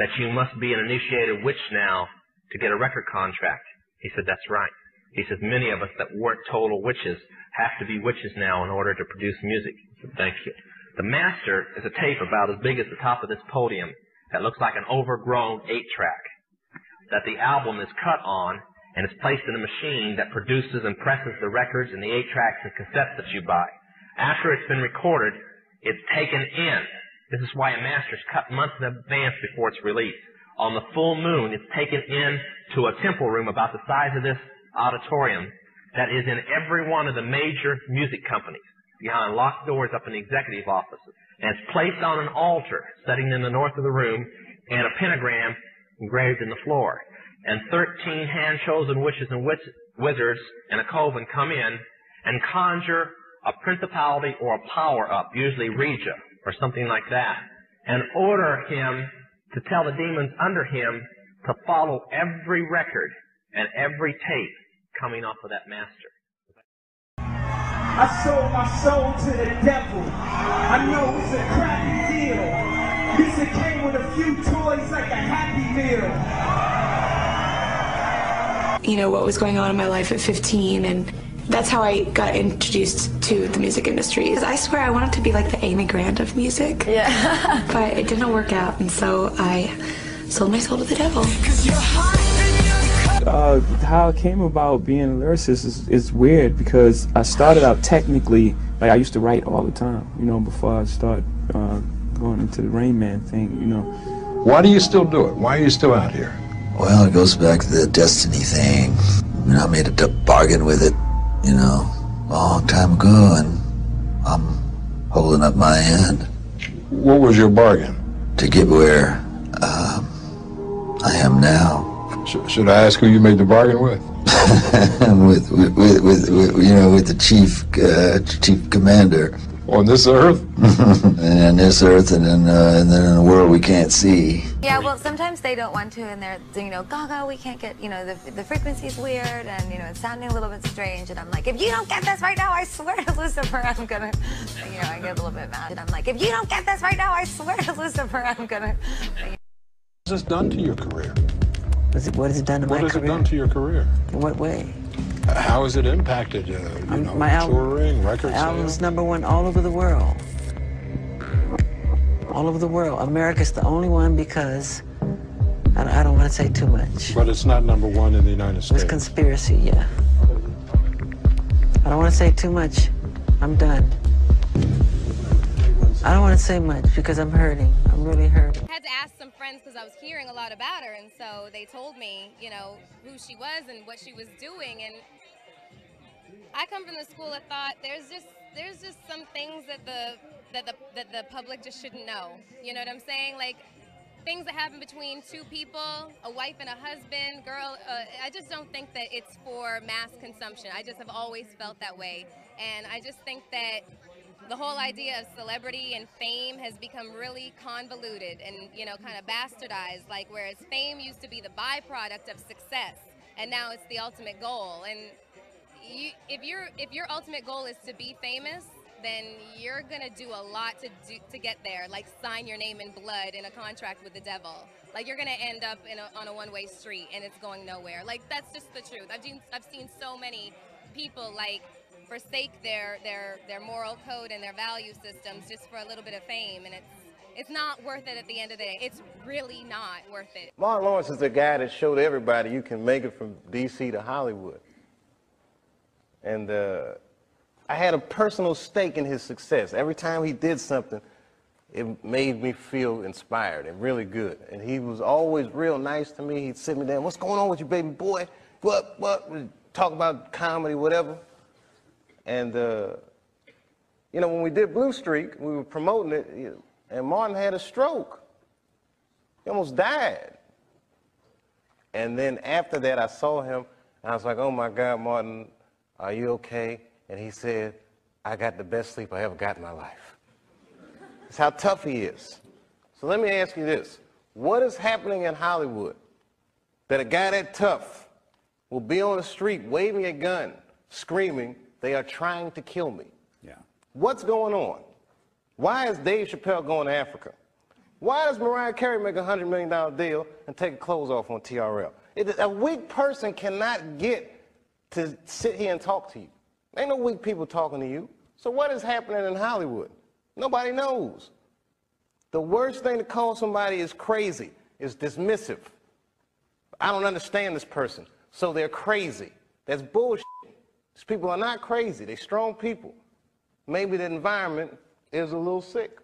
that you must be an initiated witch now to get a record contract. He said, that's right. He says, many of us that weren't total witches have to be witches now in order to produce music. I said, thank you. The master is a tape about as big as the top of this podium that looks like an overgrown 8-track that the album is cut on, and it's placed in a machine that produces and presses the records and the 8-tracks and cassettes that you buy. After it's been recorded, it's taken in. This is why a master's cut months in advance before it's released. On the full moon, it's taken in to a temple room about the size of this auditorium that is in every one of the major music companies, behind locked doors up in the executive offices. And it's placed on an altar sitting in the north of the room, and a pentagram engraved in the floor. And 13 hand-chosen witches and wizards and a coven come in and conjure a principality or a power up, usually Regia or something like that, and order him to tell the demons under him to follow every record and every tape coming off of that master. I sold my soul to the devil. I know it's a crappy deal. This it came with a few toys like a Happy Meal. You know, what was going on in my life at 15, and that's how I got introduced to the music industry. I swear I wanted to be like the Amy Grant of music. Yeah. But it didn't work out, and so I sold my soul to the devil. How I came about being a lyricist is weird, because I started out technically, like I used to write all the time, you know, before I started going into the Rain Man thing, you know. Why do you still do it? Why are you still out here? Well, it goes back to the destiny thing. You know, I made a bargain with it, you know, a long time ago, and I'm holding up my end. What was your bargain? To get where I am now. Should I ask who you made the bargain with? with the chief commander. On this earth? And on this earth, and then in a world we can't see. Yeah, well, sometimes they don't want to, and they're, you know, Gaga, we can't get, you know, the frequency's weird, and, you know, it's sounding a little bit strange, and I'm like, if you don't get this right now, I swear to Lucifer, I'm gonna, you know, I get a little bit mad, and I'm like, if you don't get this right now, I swear to Lucifer, I'm gonna. What has this done to your career? What has it done to my career? What has it done to your career? In what way? How has it impacted, you know, touring, record sales? Album's #1 all over the world. All over the world. America's the only one because, I don't want to say too much. But it's not #1 in the United States. It's conspiracy, yeah. I don't want to say too much. I'm done. I don't want to say much because I'm hurting. I'm really hurting. I had to ask some friends because I was hearing a lot about her, and so they told me, you know, who she was and what she was doing. And I come from the school that thought there's just some things that the public just shouldn't know. You know what I'm saying? Like things that happen between two people, a wife and a husband, girl. I just don't think that it's for mass consumption. I just have always felt that way, and I just think that the whole idea of celebrity and fame has become really convoluted and, you know, kind of bastardized, like whereas fame used to be the byproduct of success, and now it's the ultimate goal. And if your ultimate goal is to be famous, then you're gonna do a lot to get there, like sign your name in blood in a contract with the devil. Like you're gonna end up on a one-way street and it's going nowhere. Like that's just the truth. I've seen so many people like forsake their moral code and their value systems just for a little bit of fame, and it's not worth it at the end of the day. It's really not worth it. Martin Lawrence is the guy that showed everybody you can make it from D.C. to Hollywood. And I had a personal stake in his success. Every time he did something, it made me feel inspired and really good. And he was always real nice to me. He'd sit me down, what's going on with you, baby boy? What? We'd talk about comedy, whatever. And, you know, when we did Blue Streak, we were promoting it, and Martin had a stroke. He almost died. And then after that, I saw him, and I was like, oh, my God, Martin, are you okay? And he said, I got the best sleep I ever got in my life. That's how tough he is. So let me ask you this. What is happening in Hollywood that a guy that tough will be on the street waving a gun, screaming, they are trying to kill me? Yeah. What's going on? Why is Dave Chappelle going to Africa? Why does Mariah Carey make a $100 million deal and take her clothes off on TRL? A weak person cannot get to sit here and talk to you. Ain't no weak people talking to you. So what is happening in Hollywood? Nobody knows. The worst thing to call somebody is crazy, is dismissive. I don't understand this person, so they're crazy. That's bullshit. These people are not crazy. They're strong people. Maybe the environment is a little sick.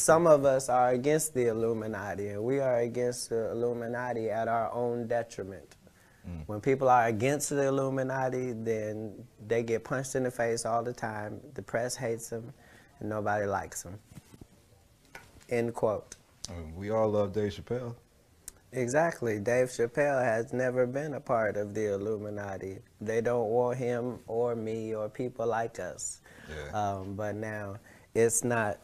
some of us are against the Illuminati, and we are against the Illuminati at our own detriment. When people are against the Illuminati, then they get punched in the face all the time. The press hates them, and nobody likes them. End quote. We all love Dave Chappelle. Exactly. Dave Chappelle has never been a part of the Illuminati. They don't want him or me or people like us. Yeah. But now it's not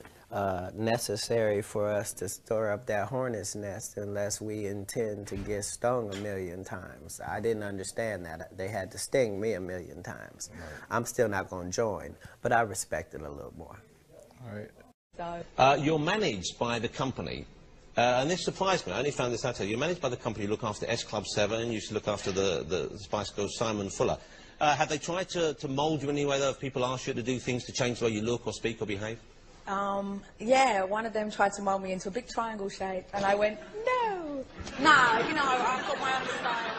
necessary for us to stir up that hornet's nest unless we intend to get stung 1,000,000 times. I didn't understand that. They had to sting me 1,000,000 times. Right. I'm still not going to join, but I respect it a little more. All right. You're managed by the company, and this surprised me. I only found this out today. You're managed by the company. You look after S Club 7, you used to look after the Spice Girls, Simon Fuller. Have they tried to mould you in any way, though, if people ask you to do things to change the way you look or speak or behave? Yeah, one of them tried to mold me into a big triangle shape, and I went, no. Nah, you know, I've got my own style.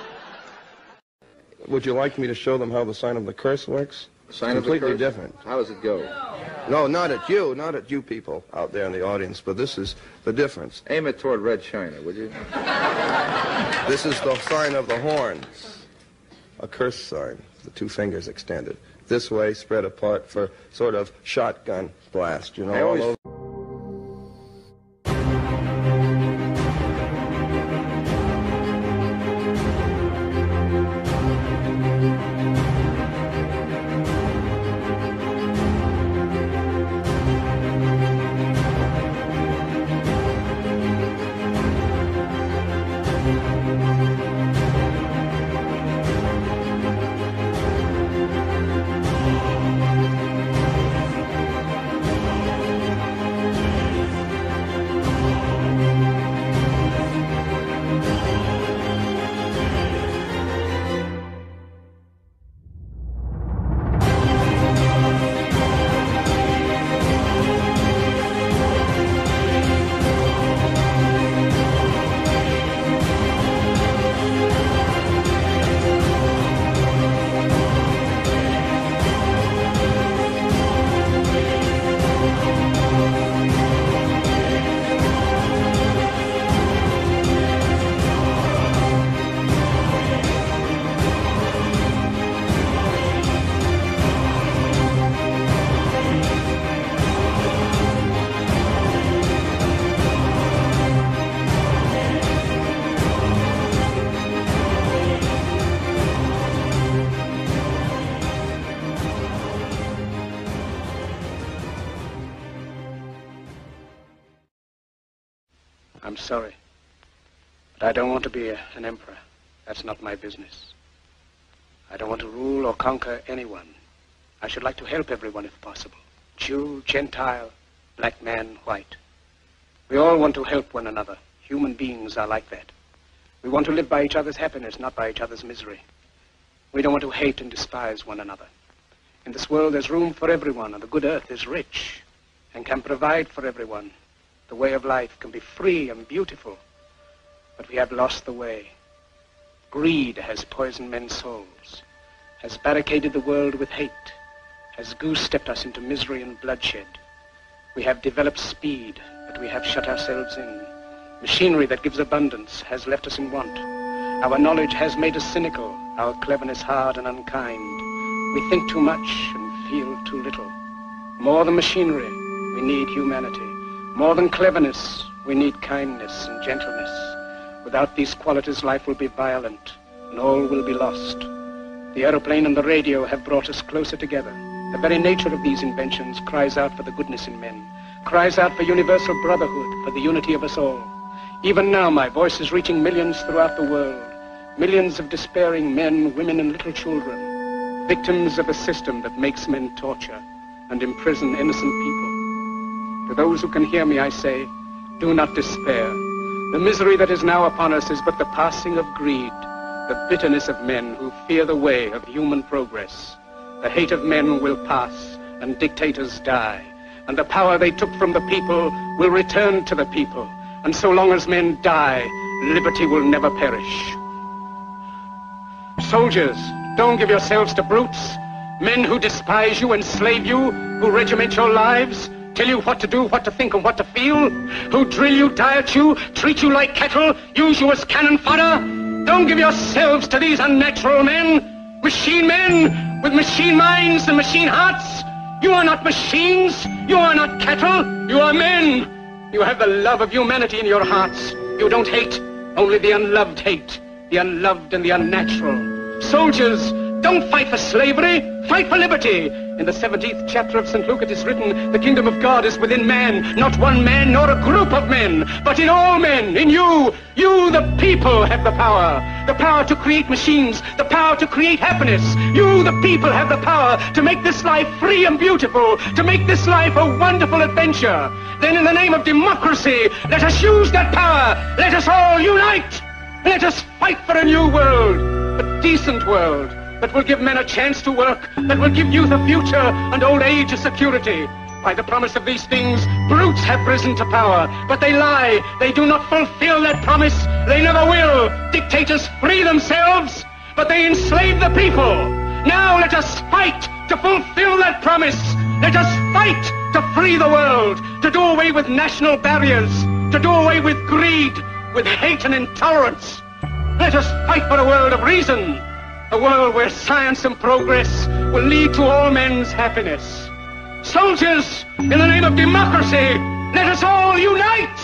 Would you like me to show them how the sign of the curse works? Sign of the curse? Completely different. How does it go? No, not at you people out there in the audience, but this is the difference. Aim it toward Red China, would you? This is the sign of the horns. A curse sign, the 2 fingers extended. This way, spread apart for sort of shotgun blast, you know, all over. I'm sorry, but I don't want to be an emperor. That's not my business. I don't want to rule or conquer anyone. I should like to help everyone if possible. Jew, Gentile, black man, white. We all want to help one another. Human beings are like that. We want to live by each other's happiness, not by each other's misery. We don't want to hate and despise one another. In this world, there's room for everyone, and the good earth is rich and can provide for everyone. The way of life can be free and beautiful, but we have lost the way. Greed has poisoned men's souls, has barricaded the world with hate, has goose-stepped us into misery and bloodshed. We have developed speed, but we have shut ourselves in. Machinery that gives abundance has left us in want. Our knowledge has made us cynical, our cleverness hard and unkind. We think too much and feel too little. More than machinery, we need humanity. More than cleverness, we need kindness and gentleness. Without these qualities, life will be violent, and all will be lost. The aeroplane and the radio have brought us closer together. The very nature of these inventions cries out for the goodness in men, cries out for universal brotherhood, for the unity of us all. Even now, my voice is reaching millions throughout the world, millions of despairing men, women, and little children, victims of a system that makes men torture and imprison innocent people. To those who can hear me, I say, do not despair. The misery that is now upon us is but the passing of greed, the bitterness of men who fear the way of human progress. The hate of men will pass, and dictators die, and the power they took from the people will return to the people. And so long as men die, liberty will never perish. Soldiers, don't give yourselves to brutes, men who despise you, enslave you, who regiment your lives. tell you what to do, what to think, and what to feel, who drill you, diet you, treat you like cattle, use you as cannon fodder. Don't give yourselves to these unnatural men with machine minds and machine hearts. You are not machines, you are not cattle, you are men. You have the love of humanity in your hearts. You don't hate, only the unloved hate, the unloved and the unnatural. Soldiers, don't fight for slavery, fight for liberty. In the 17th chapter of St. Luke it is written, the kingdom of God is within man, not one man nor a group of men, but in all men, in you. You, the people, have the power to create machines, the power to create happiness. You, the people, have the power to make this life free and beautiful, to make this life a wonderful adventure. Then in the name of democracy, let us use that power. Let us all unite. Let us fight for a new world, a decent world, that will give men a chance to work, that will give youth a future and old age a security. By the promise of these things, brutes have risen to power, but they lie. They do not fulfill that promise. They never will. Dictators free themselves, but they enslave the people. Now let us fight to fulfill that promise. Let us fight to free the world, to do away with national barriers, to do away with greed, with hate and intolerance. Let us fight for a world of reason, a world where science and progress will lead to all men's happiness. Soldiers, in the name of democracy, let us all unite!